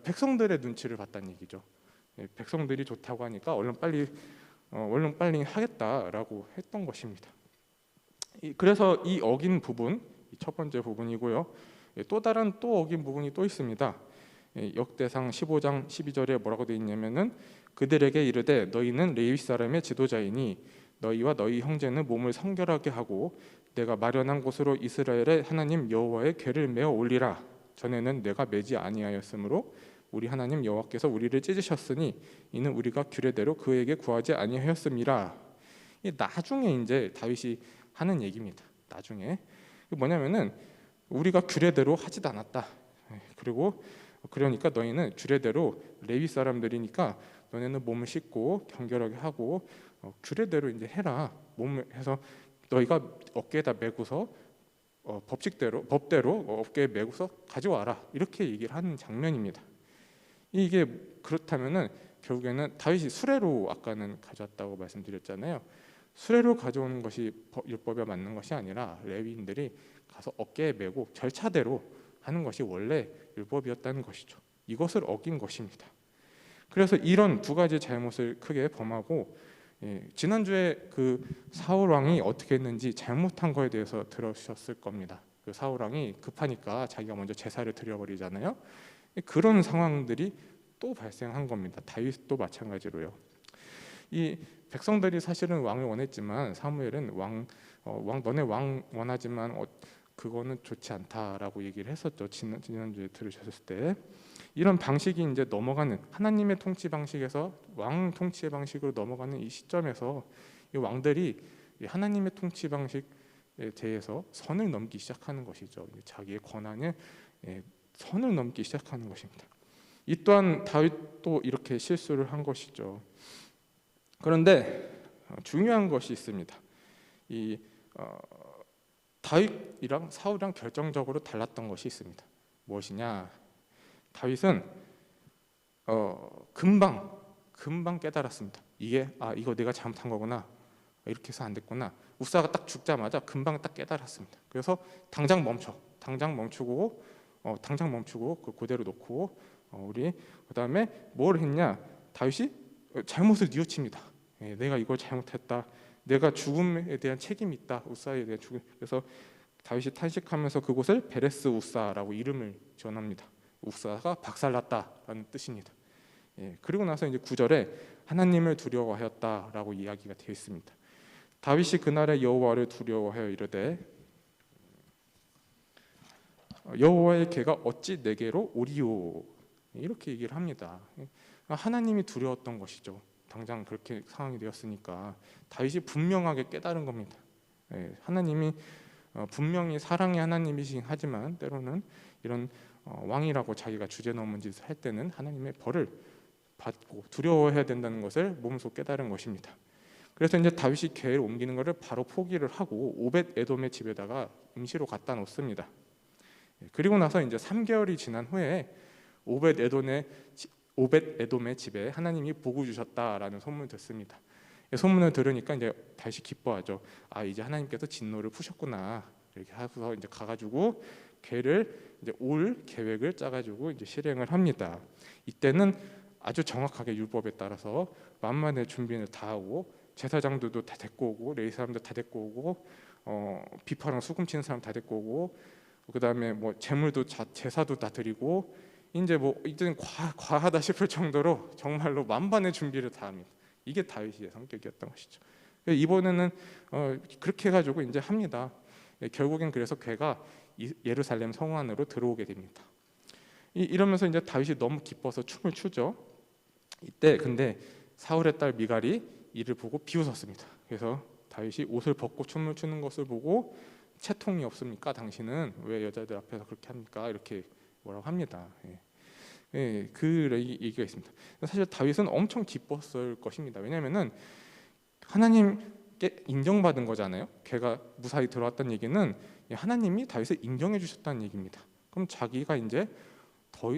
백성들의 눈치를 봤다는 얘기죠. 백성들이 좋다고 하니까 얼른 빨리 하겠다라고 했던 것입니다. 그래서 이 어긴 부분, 첫 번째 부분이고요. 또 다른 어긴 부분이 또 있습니다. 역대상 15장 12절에 뭐라고 되어 있냐면은 그들에게 이르되 너희는 레위 사람의 지도자이니 너희와 너희 형제는 몸을 성결하게 하고 내가 마련한 곳으로 이스라엘의 하나님 여호와의 궤를 메어 올리라. 전에는 내가 매지 아니하였으므로 우리 하나님 여호와께서 우리를 찢으셨으니 이는 우리가 규례대로 그에게 구하지 아니하였음이라. 나중에 이제 다윗이 하는 얘기입니다. 나중에 뭐냐면은 우리가 규례대로 하지도 않았다. 그러니까 너희는 규례대로 레위 사람들이니까 너네는 몸을 씻고 경결하게 하고 규례대로 이제 해라. 몸을 해서 너희가 어깨에다 메고서 법대로 어깨에 메고서 가져와라. 이렇게 얘기를 하는 장면입니다. 이게 그렇다면은 결국에는 다윗이 수레로 아까는 가져왔다고 말씀드렸잖아요. 수레로 가져오는 것이 율법에 맞는 것이 아니라 레위인들이 가서 어깨에 메고 절차대로 하는 것이 원래 율법이었다는 것이죠. 이것을 어긴 것입니다. 그래서 이런 두 가지 잘못을 크게 범하고 지난주에 그 사울 왕이 어떻게 했는지 잘못한 거에 대해서 들으셨을 겁니다. 그 사울 왕이 급하니까 자기가 먼저 제사를 드려버리잖아요. 그런 상황들이 또 발생한 겁니다. 다윗도 마찬가지로요. 이 백성들이 사실은 왕을 원했지만 사무엘은 너네 왕 원하지만 그거는 좋지 않다라고 얘기를 했었죠. 지난주에 들으셨을 때 이런 방식이 이제 넘어가는 하나님의 통치 방식에서 왕 통치의 방식으로 넘어가는 이 시점에서 이 왕들이 하나님의 통치 방식에 대해서 선을 넘기 시작하는 것이죠. 자기의 권한에 선을 넘기 시작하는 것입니다. 이 또한 다윗도 이렇게 실수를 한 것이죠. 그런데 중요한 것이 있습니다. 다윗이랑 사울이랑 결정적으로 달랐던 것이 있습니다. 무엇이냐? 다윗은 금방 깨달았습니다. 이거 내가 잘못한 거구나. 이렇게 해서 안 됐구나. 우사가 딱 죽자마자 금방 딱 깨달았습니다. 그래서 당장 멈추고 그대로 놓고 그다음에 뭘 했냐? 다윗이 잘못을 뉘우칩니다. 내가 이걸 잘못했다. 내가 죽음에 대한 책임이 있다. 우사에 대한 죽음. 그래서 다윗이 탄식하면서 그곳을 베레스 우사라고 이름을 지어납니다. 우사가 박살났다라는 뜻입니다. 그리고 나서 이제 9절에 하나님을 두려워하였다라고 이야기가 되어 있습니다. 다윗이 그날의 여호와를 두려워하여 이르되 여호와의 궤가 어찌 내게로 오리오, 이렇게 얘기를 합니다. 하나님이 두려웠던 것이죠. 당장 그렇게 상황이 되었으니까 다윗이 분명하게 깨달은 겁니다. 하나님이 분명히 사랑의 하나님이시긴 하지만 때로는 이런 왕이라고 자기가 주제 넘은 짓을 할 때는 하나님의 벌을 받고 두려워해야 된다는 것을 몸소 깨달은 것입니다. 그래서 이제 다윗이 궤를 옮기는 것을 바로 포기를 하고 오벳 에돔의 집에다가 임시로 갖다 놓습니다. 그리고 나서 이제 3개월이 지난 후에 오벳 에돔의 집에 하나님이 복을 주셨다라는 소문을 듣습니다. 소문을 들으니까 이제 다시 기뻐하죠. 이제 하나님께서 진노를 푸셨구나. 이렇게 하고서 이제 가가지고 궤를 이제 올 계획을 짜가지고 이제 실행을 합니다. 이때는 아주 정확하게 율법에 따라서 만만의 준비를 다 하고 제사장들도 다 데리고 오고 레위 사람들 다 데리고 오고 비파랑 수금 치는 사람 다 데리고 오고 그다음에 뭐 제물도 제사도 다 드리고 이제는 과하다 싶을 정도로 정말로 만반의 준비를 다 합니다. 이게 다윗의 성격이었던 것이죠. 이번에는 그렇게 해가지고 이제 합니다. 결국엔 그래서 궤가 예루살렘 성 안으로 들어오게 됩니다. 이러면서 이제 다윗이 너무 기뻐서 춤을 추죠. 이때 근데 사울의 딸 미갈이 이를 보고 비웃었습니다. 그래서 다윗이 옷을 벗고 춤을 추는 것을 보고 채통이 없습니까? 당신은 왜 여자들 앞에서 그렇게 합니까? 이렇게 뭐라고 합니다. 그 얘기가 있습니다. 사실 다윗은 엄청 기뻤을 것입니다. 왜냐하면은 하나님께 인정받은 거잖아요. 걔가 무사히 들어왔다는 얘기는 하나님이 다윗을 인정해 주셨다는 얘기입니다. 그럼 자기가 이제 더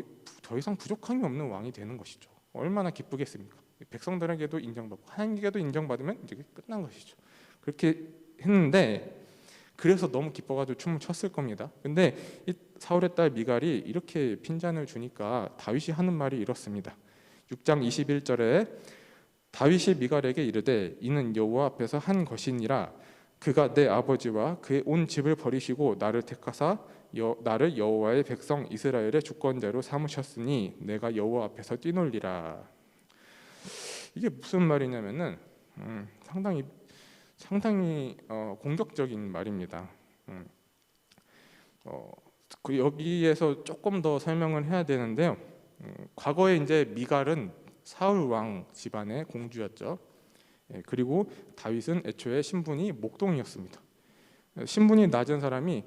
이상 부족함이 없는 왕이 되는 것이죠. 얼마나 기쁘겠습니까? 백성들에게도 인정받고 하나님께도 인정받으면 이제 끝난 것이죠. 그렇게 했는데 그래서 너무 기뻐가지고 춤을 췄을 겁니다. 근데 이 사울의 딸 미갈이 이렇게 핀잔을 주니까 다윗이 하는 말이 이렇습니다. 6장 21절에 다윗이 미갈에게 이르되 이는 여호와 앞에서 한 것이니라. 그가 내 아버지와 그의 온 집을 버리시고 나를 택하사 나를 여호와의 백성 이스라엘의 주권자로 삼으셨으니 내가 여호와 앞에서 뛰놀리라. 이게 무슨 말이냐면은 상당히 공격적인 말입니다. 여기에서 조금 더 설명을 해야 되는데요. 과거에 이제 미갈은 사울 왕 집안의 공주였죠. 그리고 다윗은 애초에 신분이 목동이었습니다. 신분이 낮은 사람이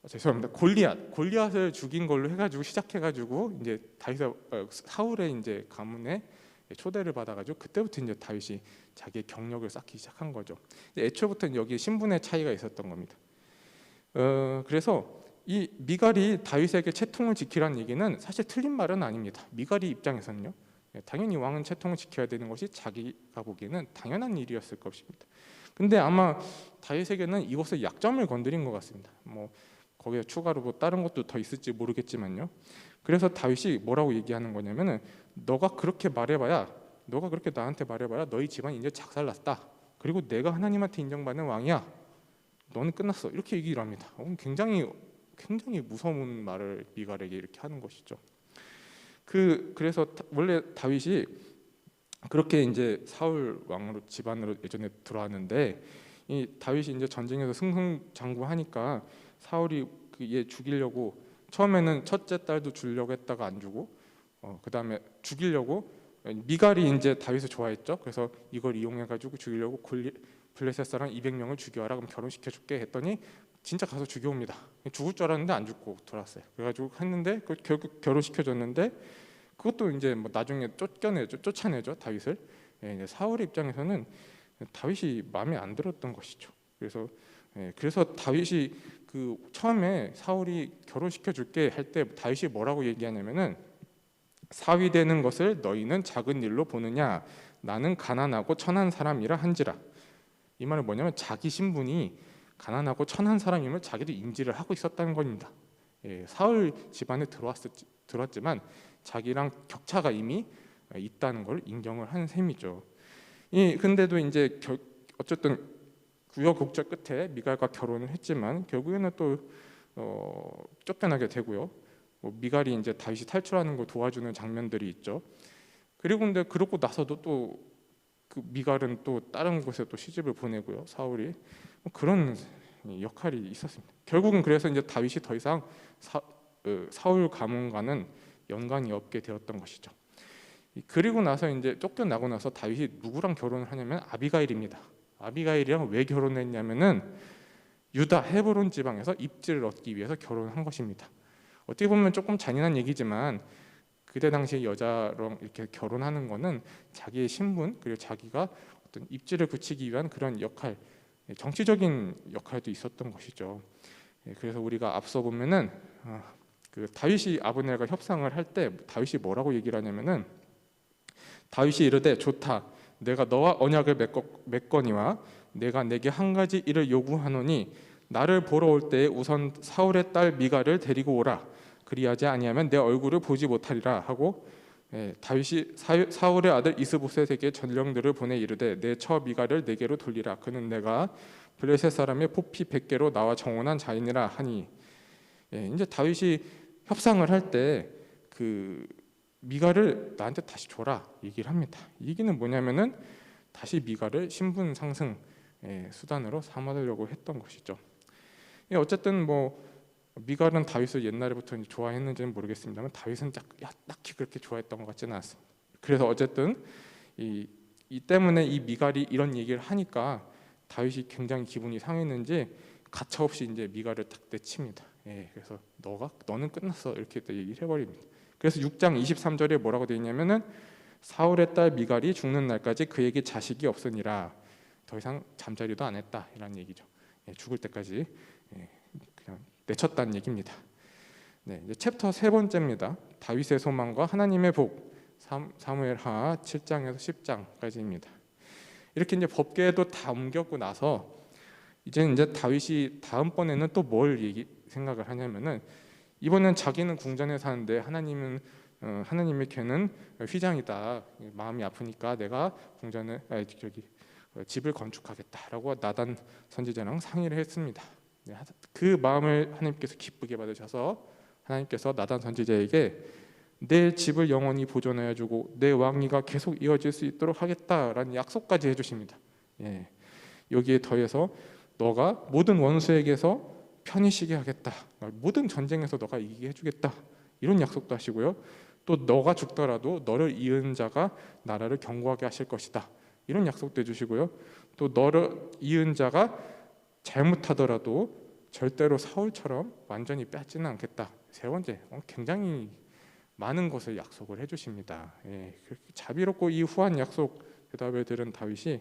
죄송합니다. 골리앗을 죽인 걸로 해가지고 시작해가지고 이제 사울의 이제 가문에 초대를 받아가지고 그때부터 이제 다윗이 자기의 경력을 쌓기 시작한 거죠. 애초부터 여기 신분의 차이가 있었던 겁니다. 그래서 이 미갈이 다윗에게 채통을 지키라는 얘기는 사실 틀린 말은 아닙니다. 미갈이 입장에서는요, 당연히 왕은 채통을 지켜야 되는 것이 자기가 보기에는 당연한 일이었을 것입니다. 근데 아마 다윗에게는 이것의 약점을 건드린 것 같습니다. 거기에 추가로 다른 것도 더 있을지 모르겠지만요. 그래서 다윗이 뭐라고 얘기하는 거냐면은 너가 그렇게 나한테 말해봐야 너희 집안 이제 작살났다. 그리고 내가 하나님한테 인정받는 왕이야. 너는 끝났어. 이렇게 얘기를 합니다. 굉장히 무서운 말을 미갈에게 이렇게 하는 것이죠. 그래서 원래 다윗이 그렇게 이제 사울 왕으로 집안으로 예전에 들어왔는데 이 다윗이 이제 전쟁에서 승승장구하니까 사울이 얘 죽이려고 처음에는 첫째 딸도 주려고 했다가 안 주고 그 다음에 죽이려고 미갈이 이제 다윗을 좋아했죠. 그래서 이걸 이용해가지고 죽이려고 블레셋 사람 200명을 죽여와라. 그럼 결혼시켜줄게 했더니 진짜 가서 죽여옵니다. 죽을 줄 알았는데 안 죽고 돌아왔어요. 그래가지고 했는데 결국 결혼시켜줬는데 그것도 이제 나중에 쫓아내죠 다윗을. 이제 사울의 입장에서는 다윗이 마음에 안 들었던 것이죠. 그래서 다윗이 처음에 사울이 결혼시켜줄게 할 때 다윗이 뭐라고 얘기하냐면은 사위 되는 것을 너희는 작은 일로 보느냐 나는 가난하고 천한 사람이라 한지라. 이 말은 뭐냐면 자기 신분이 가난하고 천한 사람임을 자기도 인지를 하고 있었다는 겁니다. 사울 집안에 들어왔지만 자기랑 격차가 이미 있다는 걸 인정을 한 셈이죠. 근데도 이제 어쨌든 우여곡절 끝에 미갈과 결혼을 했지만 결국에는 또 쫓겨나게 되고요. 미갈이 이제 다윗이 탈출하는 걸 도와주는 장면들이 있죠. 근데 그러고 나서도 또 미갈은 또 다른 곳에 또 시집을 보내고요. 사울이 그런 역할이 있었습니다. 결국은 그래서 이제 다윗이 더 이상 사울 가문과는 연관이 없게 되었던 것이죠. 그리고 나서 이제 쫓겨나고 나서 다윗이 누구랑 결혼을 하냐면 아비가일입니다. 아비가일이랑 왜 결혼했냐면은 유다 헤브론 지방에서 입지를 얻기 위해서 결혼한 것입니다. 어떻게 보면 조금 잔인한 얘기지만 그때 당시 여자랑 이렇게 결혼하는 거는 자기의 신분 그리고 자기가 어떤 입지를 굳히기 위한 그런 역할, 정치적인 역할도 있었던 것이죠. 그래서 우리가 앞서 보면은 다윗이 아브넬과 협상을 할 때 다윗이 뭐라고 얘기를 하냐면은 다윗이 이르되 좋다. 내가 너와 언약을 맺거니와 내가 내게 한 가지 일을 요구하노니 나를 보러 올 때에 우선 사울의 딸 미갈을 데리고 오라. 그리하지 아니하면 내 얼굴을 보지 못하리라 하고 다윗이 사울의 아들 이스보셋에게 전령들을 보내 이르되 내 처 미갈을 내게로 돌리라. 그는 내가 블레셋 사람의 포피 100개로 나와 정원한 자이니라 하니 이제 다윗이 협상을 할 때 미갈을 나한테 다시 줘라 얘기를 합니다. 이 얘기는 뭐냐면은 다시 미갈을 신분 상승 수단으로 삼으려고 했던 것이죠. 어쨌든 미갈은 다윗을 옛날부터 좋아했는지는 모르겠습니다만 다윗은 딱히 그렇게 좋아했던 것 같지는 않습니다. 그래서 어쨌든 이 때문에 이 미갈이 이런 얘기를 하니까 다윗이 굉장히 기분이 상했는지 가차없이 이제 미갈을 딱 내칩니다. 그래서 너는 끝났어 이렇게 또 얘기를 해버립니다. 그래서 6장 23절에 뭐라고 되어 있냐면은 사울의 딸 미갈이 죽는 날까지 그에게 자식이 없으니라. 더 이상 잠자리도 안 했다 이런 얘기죠. 죽을 때까지 그냥 내쳤다는 얘기입니다. 네, 이제 챕터 세 번째입니다. 다윗의 소망과 하나님의 복. 사무엘하 7장에서 10장까지입니다. 이렇게 이제 법궤도 다 옮겼고 나서 이제 다윗이 다음번에는 또 뭘 생각을 하냐면은 이번엔 자기는 궁전에 사는데 하나님의 걔는 휘장이다. 마음이 아프니까 내가 집을 건축하겠다라고 나단 선지자랑 상의를 했습니다. 그 마음을 하나님께서 기쁘게 받으셔서 하나님께서 나단 선지자에게 내 집을 영원히 보존하여 주고 내 왕위가 계속 이어질 수 있도록 하겠다라는 약속까지 해주십니다. 여기에 더해서 너가 모든 원수에게서 편히 쉬게 하겠다. 모든 전쟁에서 너가 이기게 해주겠다. 이런 약속도 하시고요. 또 너가 죽더라도 너를 이은 자가 나라를 견고하게 하실 것이다. 이런 약속도 해주시고요. 또 너를 이은 자가 잘못하더라도 절대로 사울처럼 완전히 빼앗지는 않겠다. 세 번째, 굉장히 많은 것을 약속을 해주십니다. 자비롭고 이 후한 약속 대답을 들은 다윗이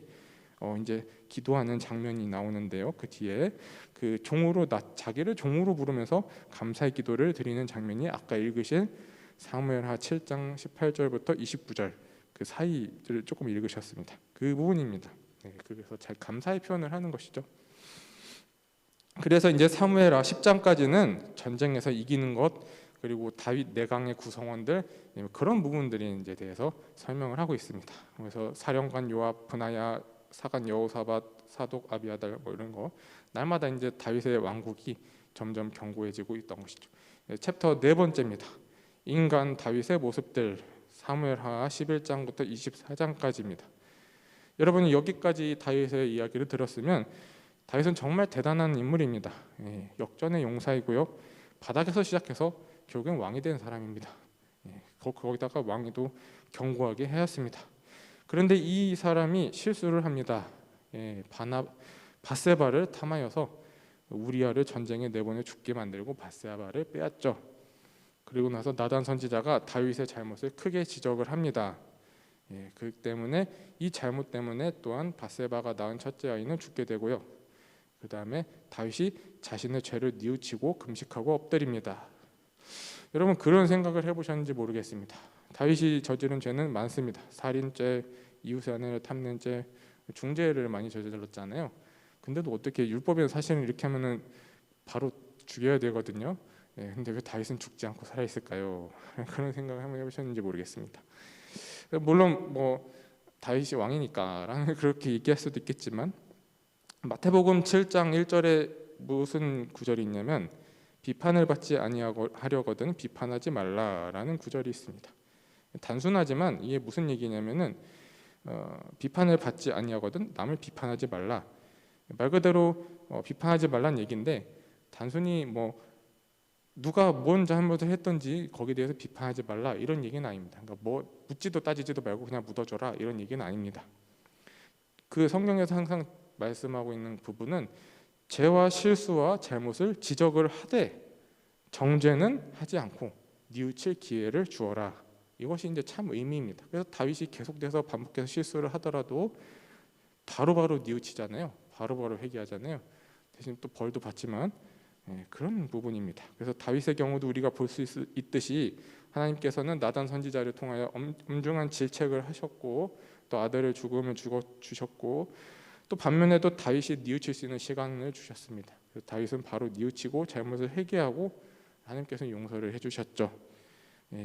이제 기도하는 장면이 나오는데요. 그 뒤에 그 자기를 종으로 부르면서 감사의 기도를 드리는 장면이 아까 읽으신 사무엘하 7장 18절부터 29절 그 사이를 조금 읽으셨습니다. 그 부분입니다. 그래서 잘 감사의 표현을 하는 것이죠. 그래서 이제 사무엘하 10장까지는 전쟁에서 이기는 것 그리고 다윗 내강의 구성원들 그런 부분들에 이제 대해서 설명을 하고 있습니다. 그래서 사령관 요압, 브나야, 사관 여호사밧, 사독 아비아달 이런 거 날마다 이제 다윗의 왕국이 점점 견고해지고 있던 것이죠. 챕터 네 번째입니다. 인간 다윗의 모습들 사무엘하 11장부터 24장까지입니다. 여러분이 여기까지 다윗의 이야기를 들었으면 다윗은 정말 대단한 인물입니다. 역전의 용사이고요. 바닥에서 시작해서 결국엔 왕이 된 사람입니다. 거기다가 왕위도 견고하게 하였습니다. 그런데 이 사람이 실수를 합니다. 밧세바를 탐하여서 우리아를 전쟁에 내보내 죽게 만들고 밧세바를 빼앗죠. 그리고 나서 나단 선지자가 다윗의 잘못을 크게 지적을 합니다. 그 때문에 이 잘못 때문에 또한 밧세바가 낳은 첫째 아이는 죽게 되고요. 그 다음에 다윗이 자신의 죄를 뉘우치고 금식하고 엎드립니다. 여러분 그런 생각을 해보셨는지 모르겠습니다. 다윗이 저지른 죄는 많습니다. 살인죄, 이웃의 아내를 탐낸 죄, 중죄를 많이 저질렀잖아요. 근데도 어떻게 율법에는 사실은 이렇게 하면은 바로 죽여야 되거든요. 근데 왜 다윗은 죽지 않고 살아 있을까요? 그런 생각을 한번 해보셨는지 모르겠습니다. 물론 뭐 다윗이 왕이니까라는 그렇게 얘기할 수도 있겠지만 마태복음 7장 1절에 무슨 구절이 있냐면 비판을 받지 아니하려거든 비판하지 말라라는 구절이 있습니다. 단순하지만 이게 무슨 얘기냐면은 비판을 받지 아니하거든 남을 비판하지 말라. 말 그대로 비판하지 말라는 얘기인데 단순히 뭐 누가 뭔 잘못을 했던지 거기에 대해서 비판하지 말라 이런 얘기는 아닙니다. 그러니까 뭐 묻지도 따지지도 말고 그냥 묻어줘라 이런 얘기는 아닙니다. 그 성경에서 항상 말씀하고 있는 부분은 죄와 실수와 잘못을 지적을 하되 정죄는 하지 않고 뉘우칠 기회를 주어라. 이것이 이제 참 의미입니다. 그래서 다윗이 계속돼서 반복해서 실수를 하더라도 바로바로 뉘우치잖아요. 바로바로 회개하잖아요. 대신 또 벌도 받지만 그런 부분입니다. 그래서 다윗의 경우도 우리가 볼 수 있듯이 하나님께서는 나단 선지자를 통하여 엄중한 질책을 하셨고 또 아들을 죽음을 주셨고 또 반면에도 다윗이 뉘우칠 수 있는 시간을 주셨습니다. 그래서 다윗은 바로 뉘우치고 잘못을 회개하고 하나님께서 용서를 해주셨죠.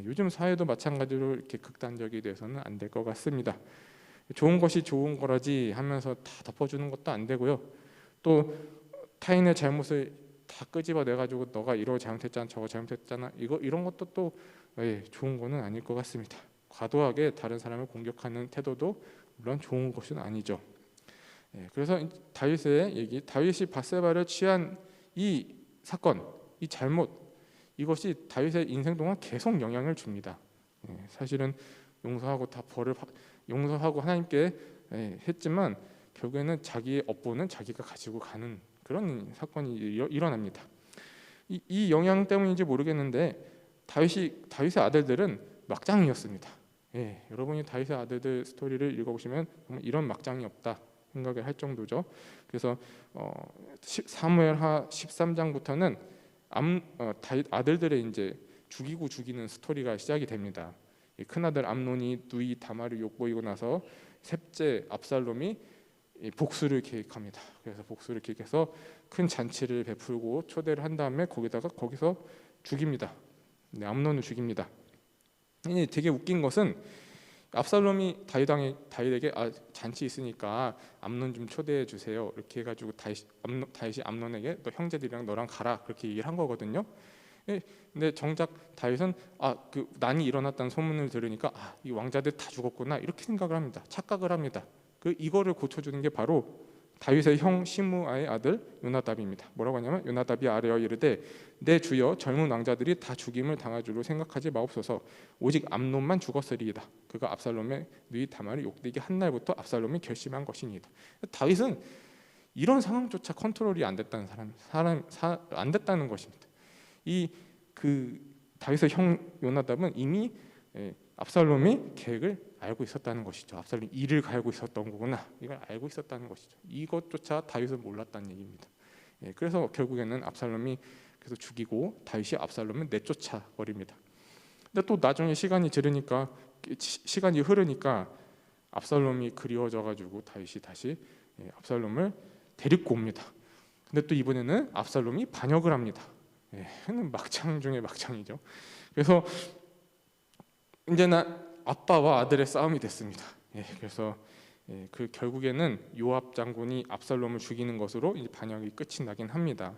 요즘 사회도 마찬가지로 이렇게 극단적이 돼서는 안 될 것 같습니다. 좋은 것이 좋은 거라지 하면서 다 덮어주는 것도 안 되고요. 또 타인의 잘못을 다 끄집어 내가지고 너가 이러 잘못했잖아 저거 잘못했잖아 이런 것도 또 좋은 거는 아닐 것 같습니다. 과도하게 다른 사람을 공격하는 태도도 물론 좋은 것은 아니죠. 그래서 다윗의 얘기, 다윗이 밧세바를 취한 이 사건, 이 잘못 이것이 다윗의 인생 동안 계속 영향을 줍니다. 사실은 용서하고 용서하고 하나님께 했지만 결국에는 자기의 업보는 자기가 가지고 가는 그런 사건이 일어납니다. 이 영향 때문인지 모르겠는데 다윗의 아들들은 막장이었습니다. 여러분이 다윗의 아들들 스토리를 읽어보시면 정말 이런 막장이 없다. 생각을 할 정도죠. 그래서 사무엘하 13장부터는 다윗 아들들의 이제 죽이는 스토리가 시작이 됩니다. 이 큰아들 암논이 누이 다말을 욕보이고 나서 셋째 압살롬이 이 복수를 계획합니다. 그래서 복수를 계획해서 큰 잔치를 베풀고 초대를 한 다음에 거기서 죽입니다. 네, 암논을 죽입니다. 이게 되게 웃긴 것은 압살롬이 다윗에게 잔치 있으니까 암논 좀 초대해 주세요. 이렇게 해가지고 다윗이 암논에게 너 형제들이랑 너랑 가라 그렇게 얘기를 한 거거든요. 근데 정작 다윗은 그 난이 일어났다는 소문을 들으니까 이 왕자들 다 죽었구나 이렇게 생각을 합니다. 착각을 합니다. 이거를 고쳐주는 게 바로 다윗의 형 시므아의 아들 요나답입니다. 뭐라고 하냐면 요나답이 아뢰어 이르되 내 주여 젊은 왕자들이 다 죽임을 당할 줄로 생각하지 마옵소서. 오직 암논만 죽었으리이다. 그가 압살롬의 누이 다말을 욕되게 한 날부터 압살롬이 결심한 것이니이다. 다윗은 이런 상황조차 컨트롤이 안 됐다는 안 됐다는 것입니다. 다윗의 형 요나답은 이미 압살롬이 계획을 알고 있었다는 것이죠. 압살롬이 이를 갈고 있었던 거구나. 이걸 알고 있었다는 것이죠. 이것조차 다윗은 몰랐다는 얘기입니다. 그래서 결국에는 압살롬이 그래서 죽이고 다윗이 압살롬을 내쫓아 버립니다. 근데 또 나중에 시간이 흐르니까 압살롬이 그리워져 가지고 다윗이 다시 압살롬을 데리고 옵니다. 근데 또 이번에는 압살롬이 반역을 합니다. 막장 중에 막장이죠. 그래서 이제는 아빠와 아들의 싸움이 됐습니다. 그래서 결국에는 요압 장군이 압살롬을 죽이는 것으로 이제 반역이 끝이 나긴 합니다.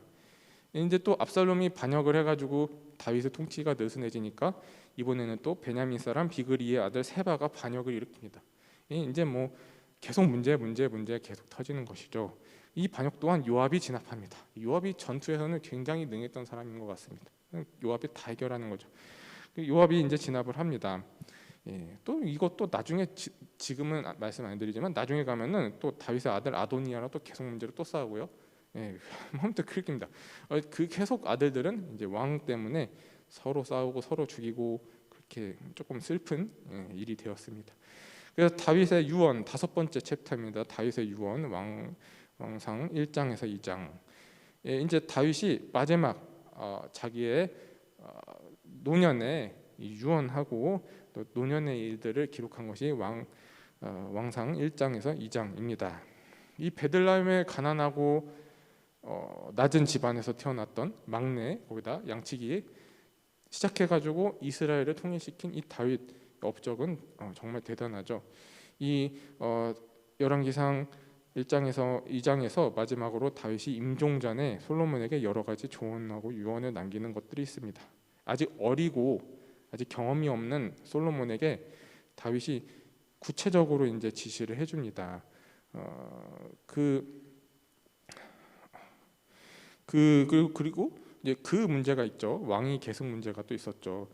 이제 또 압살롬이 반역을 해가지고 다윗의 통치가 느슨해지니까 이번에는 또 베냐민 사람 비그리의 아들 세바가 반역을 일으킵니다. 이제 뭐 계속 문제 계속 터지는 것이죠. 이 반역 또한 요압이 진압합니다. 요압이 전투에서는 굉장히 능했던 사람인 것 같습니다. 요압이 다 해결하는 거죠. 요압이 이제 진압을 합니다. 또 이것도 나중에 지금은 말씀 안 드리지만 나중에 가면은 또 다윗의 아들 아도니아랑 또 계속 문제로 또 싸우고요. 아무튼 그렇습니다. 계속 아들들은 이제 왕 때문에 서로 싸우고 서로 죽이고 그렇게 조금 슬픈 일이 되었습니다. 그래서 다윗의 유언 5번째 챕터입니다. 다윗의 유언 왕상 1장에서 2장. 이제 다윗이 마지막 자기의 노년에 유언하고 또 노년의 일들을 기록한 것이 왕상 1장에서 2장입니다. 이 베들레헴의 가난하고 낮은 집안에서 태어났던 막내 거기다 양치기 시작해가지고 이스라엘을 통일시킨 이 다윗 업적은 정말 대단하죠. 이 열왕기상 1장에서 2장에서 마지막으로 다윗이 임종 전에 솔로몬에게 여러 가지 조언하고 유언을 남기는 것들이 있습니다. 아직 어리고 아직 경험이 없는 솔로몬에게 다윗이 구체적으로 이제 지시를 해줍니다. 그리고 이제 그 문제가 있죠. 왕위 계승 문제가 또 있었죠.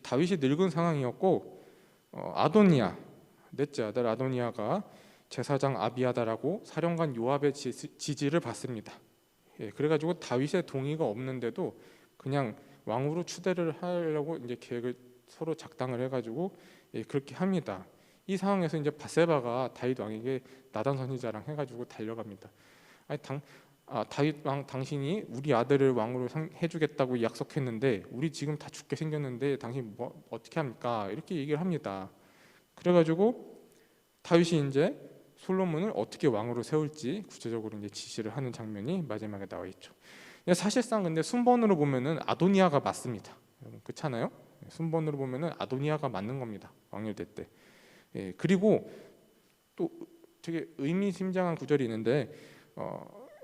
다윗이 늙은 상황이었고 아도니아 넷째 아들 아도니아가 제사장 아비아다라고 사령관 요압의 지지를 받습니다. 그래가지고 다윗의 동의가 없는데도 그냥 왕으로 추대를 하려고 이제 계획을 서로 작당을 해가지고 그렇게 합니다. 이 상황에서 이제 밧세바가 다윗 왕에게 나단 선지자랑 해가지고 달려갑니다. 다윗 왕 당신이 우리 아들을 왕으로 해주겠다고 약속했는데 우리 지금 다 죽게 생겼는데 당신 뭐 어떻게 합니까? 이렇게 얘기를 합니다. 그래가지고 다윗이 이제 솔로몬을 어떻게 왕으로 세울지 구체적으로 이제 지시를 하는 장면이 마지막에 나와 있죠. 사실상 근데 순번으로 보면은 아도니아가 맞습니다. 그렇잖아요. 순번으로 보면은 아도니아가 맞는 겁니다. 왕열대 때. 그리고 또 되게 의미심장한 구절이 있는데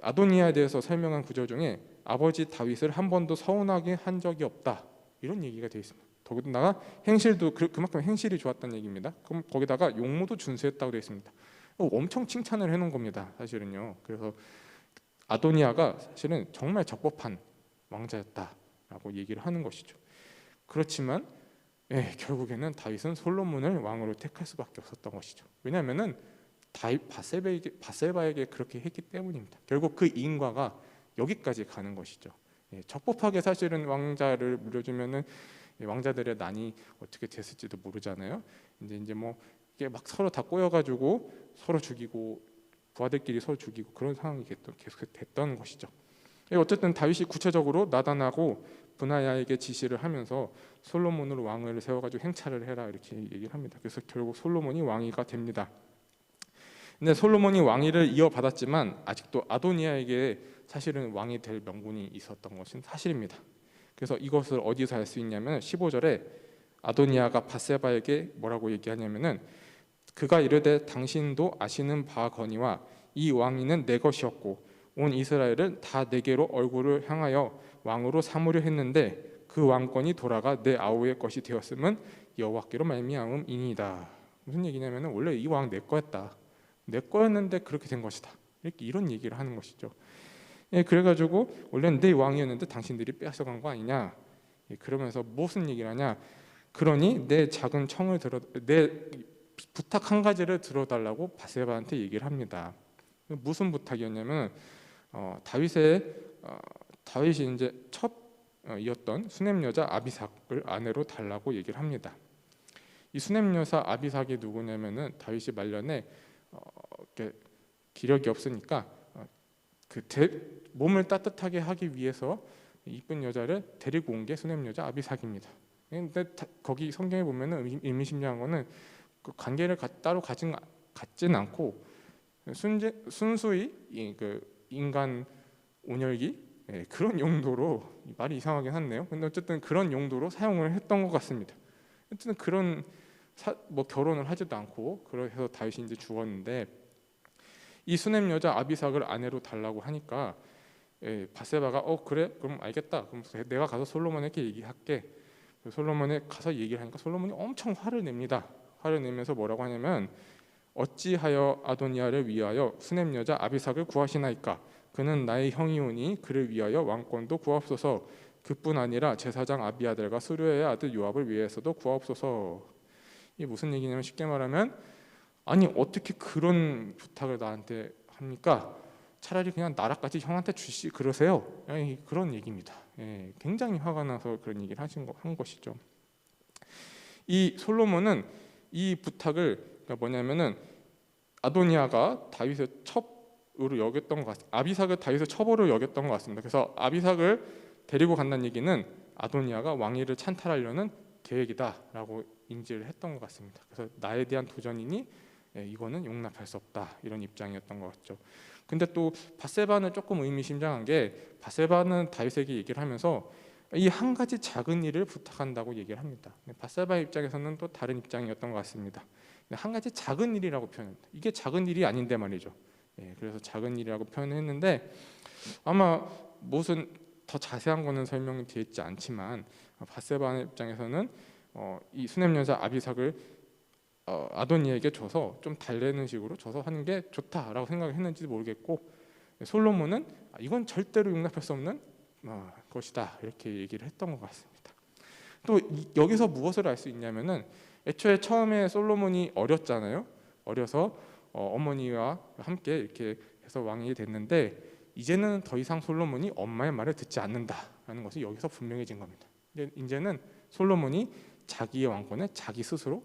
아도니아에 대해서 설명한 구절 중에 아버지 다윗을 한 번도 서운하게 한 적이 없다 이런 얘기가 되어 있습니다. 더군다나 행실도 그만큼 행실이 좋았다는 얘기입니다. 그럼 거기다가 용모도 준수했다고 되어 있습니다. 엄청 칭찬을 해놓은 겁니다. 사실은요. 그래서 아도니아가 사실은 정말 적법한 왕자였다라고 얘기를 하는 것이죠. 그렇지만 결국에는 다윗은 솔로몬을 왕으로 택할 수밖에 없었던 것이죠. 왜냐하면은 다윗 밧세바에게 그렇게 했기 때문입니다. 결국 그 인과가 여기까지 가는 것이죠. 적법하게 사실은 왕자를 물려주면은 왕자들의 난이 어떻게 됐을지도 모르잖아요. 이제 뭐 이게 막 서로 다 꼬여가지고 서로 죽이고 부하들끼리 서로 죽이고 그런 상황이 계속 됐던 것이죠. 어쨌든 다윗이 구체적으로 나단하고 브나야에게 지시를 하면서 솔로몬을 왕을 세워가지고 행차를 해라 이렇게 얘기를 합니다. 그래서 결국 솔로몬이 왕위가 됩니다. 근데 솔로몬이 왕위를 이어받았지만 아직도 아도니아에게 사실은 왕이 될 명분이 있었던 것은 사실입니다. 그래서 이것을 어디서 알 수 있냐면 15절에 아도니아가 밧세바에게 뭐라고 얘기하냐면은 그가 이르되 당신도 아시는 바거니와 이 왕위는 내 것이었고 온 이스라엘은 다 내게로 얼굴을 향하여 왕으로 삼으려 했는데 그 왕권이 돌아가 내 아우의 것이 되었음은 여호와께로 말미암음이니이다. 무슨 얘기냐면은 원래 이 왕 내 거였다. 내 거였는데 그렇게 된 것이다. 이런 얘기를 하는 것이죠. 그래가지고 원래는 내 왕이었는데 당신들이 빼앗아간 거 아니냐. 그러면서 무슨 얘기를 하냐. 그러니 내 작은 청을 내 부탁 한 가지를 들어달라고 밧세바한테 얘기를 합니다. 무슨 부탁이었냐면 다윗이 이제 첫 이었던 수넴 여자 아비삭을 아내로 달라고 얘기를 합니다. 이 수넴 여사 아비삭이 누구냐면은 다윗이 말년에 기력이 없으니까 몸을 따뜻하게 하기 위해서 이쁜 여자를 데리고 온 게 수넴 여자 아비삭입니다. 근데 거기 성경에 보면은 의미심장한 거는 그 관계를 따로 갖진 않고 순수히 그 인간 온열기 그런 용도로 말이 이상하긴 하네요. 근데 어쨌든 그런 용도로 사용을 했던 것 같습니다. 어쨌든 그런 뭐 결혼을 하지도 않고 그래서 다윗이 이제 죽었는데 이 수넴 여자 아비삭을 아내로 달라고 하니까 밧세바가 그래 그럼 알겠다. 그럼 내가 가서 솔로몬에게 얘기할게. 솔로몬에 가서 얘기를 하니까 솔로몬이 엄청 화를 냅니다. 화를 내면서 뭐라고 하냐면 어찌하여 아도니아를 위하여 수넴 여자 아비삭을 구하시나이까? 그는 나의 형이오니 그를 위하여 왕권도 구하옵소서. 그뿐 아니라 제사장 아비아들과 스루야의 아들 요압을 위해서도 구하옵소서. 이게 무슨 얘기냐면 쉽게 말하면 아니 어떻게 그런 부탁을 나한테 합니까? 차라리 그냥 나라까지 형한테 주시 그러세요. 그런 얘기입니다. 굉장히 화가 나서 그런 얘기를 한 것이죠. 이 솔로몬은 이 부탁을 그러니까 뭐냐면은 아도니아가 다윗의 첩으로 여겼던 것 같습니다. 아비삭을 다윗의 첩으로 여겼던 것 같습니다. 그래서 아비삭을 데리고 간다는 얘기는 아도니아가 왕위를 찬탈하려는 계획이다라고 인지를 했던 것 같습니다. 그래서 나에 대한 도전이니 이거는 용납할 수 없다 이런 입장이었던 것 같죠. 근데 또 밧세바는 조금 의미심장한 게 밧세바는 다윗에게 얘기를 하면서 이 한 가지 작은 일을 부탁한다고 얘기를 합니다. 밧세바의 입장에서는 또 다른 입장이었던 것 같습니다. 한 가지 작은 일이라고 표현합니다. 이게 작은 일이 아닌데 말이죠. 그래서 작은 일이라고 표현했는데 아마 무슨 더 자세한 거는 설명이 되어 있지 않지만 밧세바의 입장에서는 이 수넴 여자 아비삭을 아도니에게 줘서 좀 달래는 식으로 줘서 하는 게 좋다라고 생각했는지 모르겠고 솔로몬은 이건 절대로 용납할 수 없는 것이다 이렇게 얘기를 했던 것 같습니다. 또 여기서 무엇을 알 수 있냐면은 애초에 처음에 솔로몬이 어렸잖아요. 어려서 어머니와 함께 이렇게 해서 왕이 됐는데 이제는 더 이상 솔로몬이 엄마의 말을 듣지 않는다라는 것이 여기서 분명해진 겁니다. 이제는 솔로몬이 자기의 왕권을 자기 스스로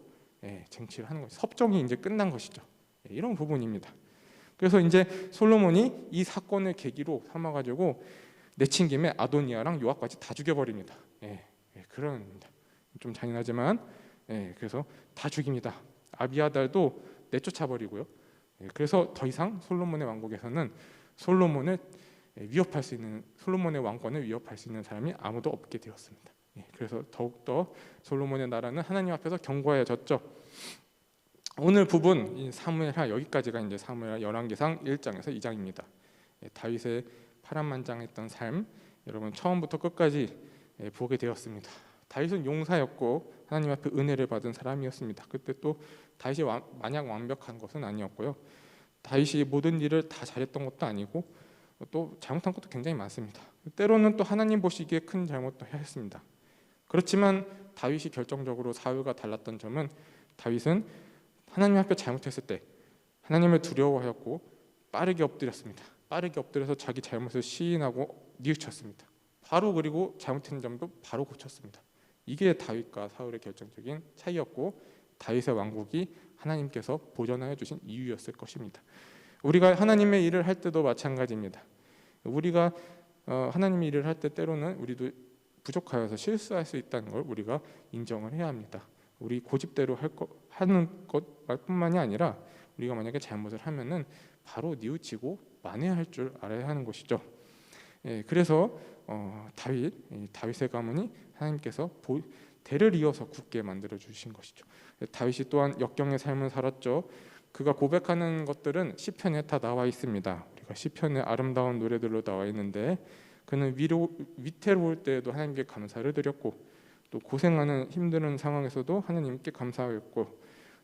쟁취를 하는 것이 섭정이 이제 끝난 것이죠. 이런 부분입니다. 그래서 이제 솔로몬이 이 사건을 계기로 삼아가지고 내친 김에 아도니아랑 요압까지 다 죽여버립니다. 그런 좀 잔인하지만 그래서 다 죽입니다. 아비아달도 내쫓아버리고요. 그래서 더 이상 솔로몬의 왕국에서는 솔로몬의 왕권을 위협할 수 있는 사람이 아무도 없게 되었습니다. 그래서 더욱더 솔로몬의 나라는 하나님 앞에서 견고해졌죠. 오늘 부분 사무엘하 여기까지가 이제 사무엘하 열왕기상 1장에서 2장입니다. 다윗의 파란만장했던 삶 여러분 처음부터 끝까지 보게 되었습니다. 다윗은 용사였고 하나님 앞에 은혜를 받은 사람이었습니다. 그때 또 다윗이 마냥 완벽한 것은 아니었고요. 다윗이 모든 일을 다 잘했던 것도 아니고 또 잘못한 것도 굉장히 많습니다. 때로는 또 하나님 보시기에 큰 잘못도 했습니다. 그렇지만 다윗이 결정적으로 사울과 달랐던 점은 다윗은 하나님 앞에 잘못했을 때 하나님을 두려워하였고 빠르게 엎드렸습니다. 빠르게 엎드려서 자기 잘못을 시인하고 뉘우쳤습니다. 바로 그리고 잘못한 점도 바로 고쳤습니다. 이게 다윗과 사울의 결정적인 차이였고 다윗의 왕국이 하나님께서 보존하여 주신 이유였을 것입니다. 우리가 하나님의 일을 할 때도 마찬가지입니다. 우리가 하나님의 일을 할 때 때로는 우리도 부족하여서 실수할 수 있다는 걸 우리가 인정을 해야 합니다. 우리 고집대로 하는 것뿐만이 아니라 우리가 만약에 잘못을 하면은 바로 뉘우치고 만회할 줄 알아야 하는 것이죠. 그래서 다윗의 가문이 하나님께서 대를 이어서 굳게 만들어 주신 것이죠. 다윗이 또한 역경의 삶을 살았죠. 그가 고백하는 것들은 시편에 다 나와 있습니다. 우리가 시편의 아름다운 노래들로 나와 있는데, 그는 위태로울 때에도 하나님께 감사를 드렸고, 또 고생하는 힘든 상황에서도 하나님께 감사했고,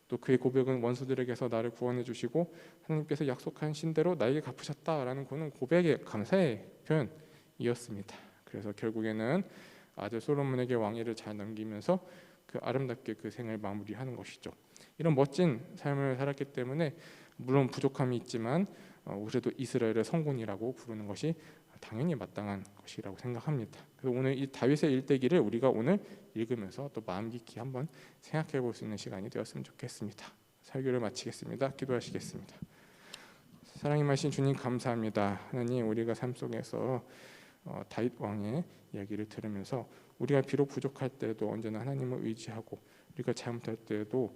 또 그의 고백은 원수들에게서 나를 구원해 주시고 하나님께서 약속하신 대로 나에게 갚으셨다라는 그는 고백의 감사의 표현이었습니다. 그래서 결국에는 아들 솔로몬에게 왕위를 잘 넘기면서 그 아름답게 그 생을 마무리하는 것이죠. 이런 멋진 삶을 살았기 때문에 물론 부족함이 있지만 그래도 이스라엘의 성군이라고 부르는 것이 당연히 마땅한 것이라고 생각합니다. 그래서 오늘 이 다윗의 일대기를 우리가 오늘 읽으면서 또 마음 깊이 한번 생각해 볼 수 있는 시간이 되었으면 좋겠습니다. 설교를 마치겠습니다. 기도하시겠습니다. 사랑이 마신 주님 감사합니다. 하나님, 우리가 삶 속에서 다윗 왕의 이야기를 들으면서 우리가 비록 부족할 때에도 언제나 하나님을 의지하고, 우리가 잘못할 때에도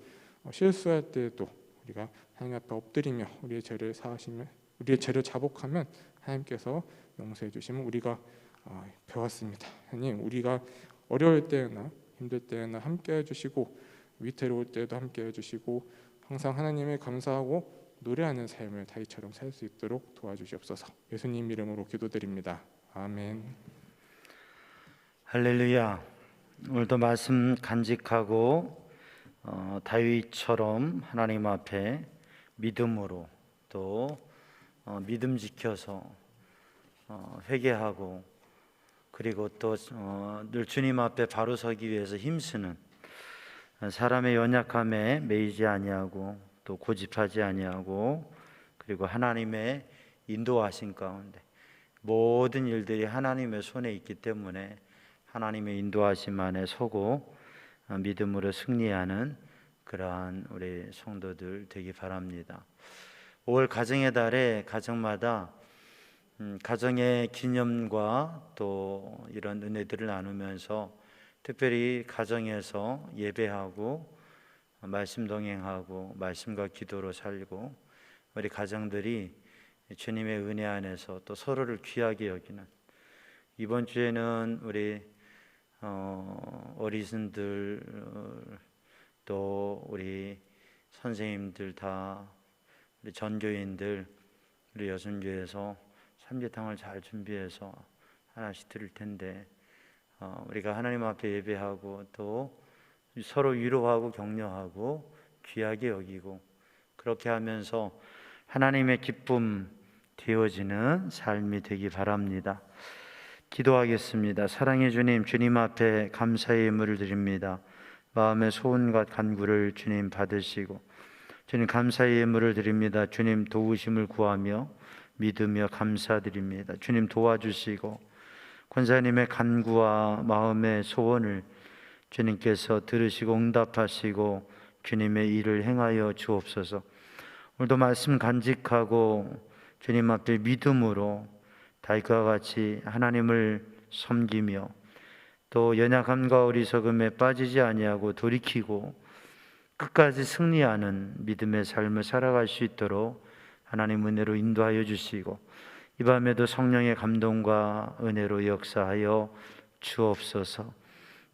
실수할 때에도 우리가 하나님 앞에 엎드리며 우리의 죄를 사하시며 우리의 죄를 자복하면 하나님께서 용서해 주시면 우리가 배웠습니다. 하나님, 우리가 어려울 때나 힘들 때나 함께해 주시고 위태로울 때도 함께해 주시고 항상 하나님을 감사하고 노래하는 삶을 다윗처럼 살 수 있도록 도와주시옵소서. 예수님 이름으로 기도드립니다. 아멘. 할렐루야. 오늘도 말씀 간직하고 다윗처럼 하나님 앞에 믿음으로 또 믿음 지켜서 회개하고, 그리고 또 늘 주님 앞에 바로 서기 위해서 힘쓰는, 사람의 연약함에 매이지 아니하고 또 고집하지 아니하고, 그리고 하나님의 인도하신 가운데 모든 일들이 하나님의 손에 있기 때문에 하나님의 인도하심 안에 서고 믿음으로 승리하는 그러한 우리 성도들 되기 바랍니다. 5월 가정의 달에 가정마다 가정의 기념과 또 이런 은혜들을 나누면서 특별히 가정에서 예배하고 말씀 동행하고 말씀과 기도로 살고, 우리 가정들이 주님의 은혜 안에서 또 서로를 귀하게 여기는, 이번 주에는 우리 어르신들 또 우리 선생님들 다 우리 전교인들 우리 여순교에서 삼계탕을 잘 준비해서 하나씩 드릴 텐데, 우리가 하나님 앞에 예배하고 또 서로 위로하고 격려하고 귀하게 여기고, 그렇게 하면서 하나님의 기쁨 되어지는 삶이 되기 바랍니다. 기도하겠습니다. 사랑의 주님, 주님 앞에 감사의 예물을 드립니다. 마음의 소원과 간구를 주님 받으시고, 주님 감사의 예물을 드립니다. 주님 도우심을 구하며 믿으며 감사드립니다. 주님 도와주시고 권사님의 간구와 마음의 소원을 주님께서 들으시고 응답하시고 주님의 일을 행하여 주옵소서. 오늘도 말씀 간직하고 주님 앞에 믿음으로 다윗과 같이 하나님을 섬기며 또 연약함과 어리석음에 빠지지 아니하고 돌이키고 끝까지 승리하는 믿음의 삶을 살아갈 수 있도록 하나님 은혜로 인도하여 주시고, 이 밤에도 성령의 감동과 은혜로 역사하여 주옵소서.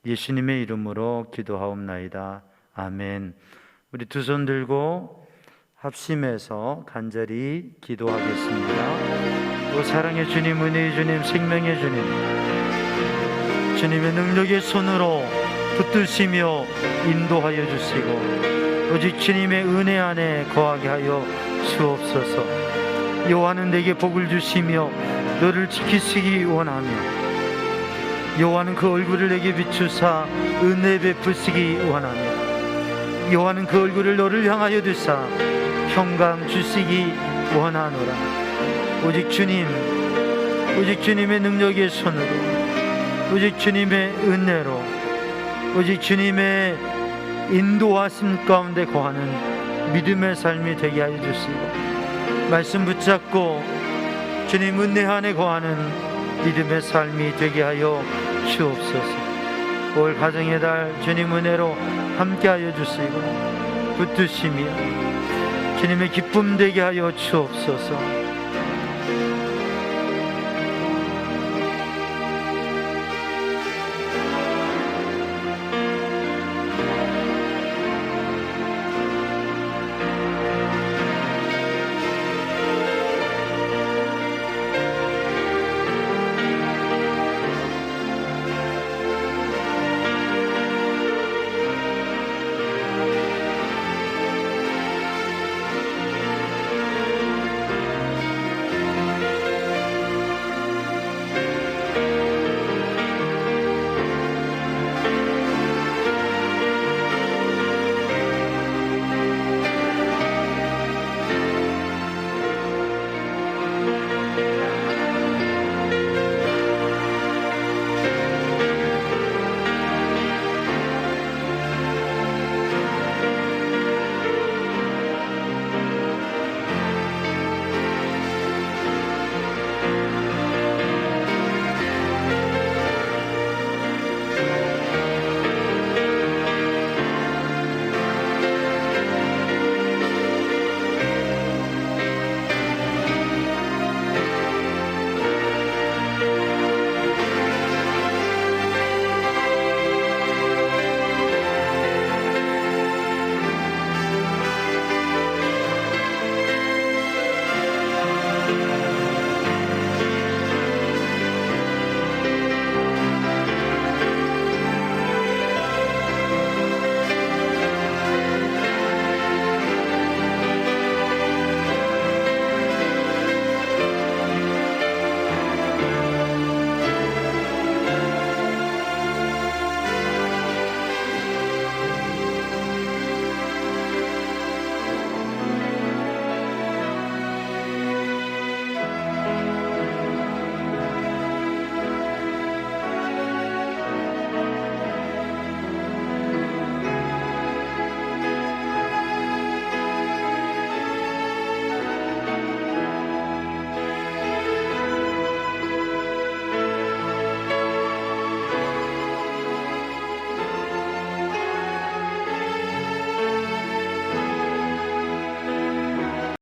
예수님의 이름으로 기도하옵나이다. 아멘. 우리 두 손 들고 합심해서 간절히 기도하겠습니다. 오 사랑의 주님, 은혜의 주님, 생명의 주님, 주님의 능력의 손으로 붙드시며 인도하여 주시고 오직 주님의 은혜 안에 거하게 하여 주옵소서. 여호와는 내게 복을 주시며 너를 지키시기 원하며, 여호와는 그 얼굴을 내게 비추사 은혜 베푸시기 원하며, 여호와는 그 얼굴을 너를 향하여 드사 평강 주시기 원하노라. 오직 주님, 오직 주님의 능력의 손으로, 오직 주님의 은혜로, 오직 주님의 인도하심 가운데 거하는 믿음의 삶이 되게 하여 주시고, 말씀 붙잡고 주님 은혜 안에 거하는 믿음의 삶이 되게 하여 주옵소서. 올 가정의 달 주님 은혜로 함께하여 주시고 붙드시며 주님의 기쁨 되게 하여 주옵소서.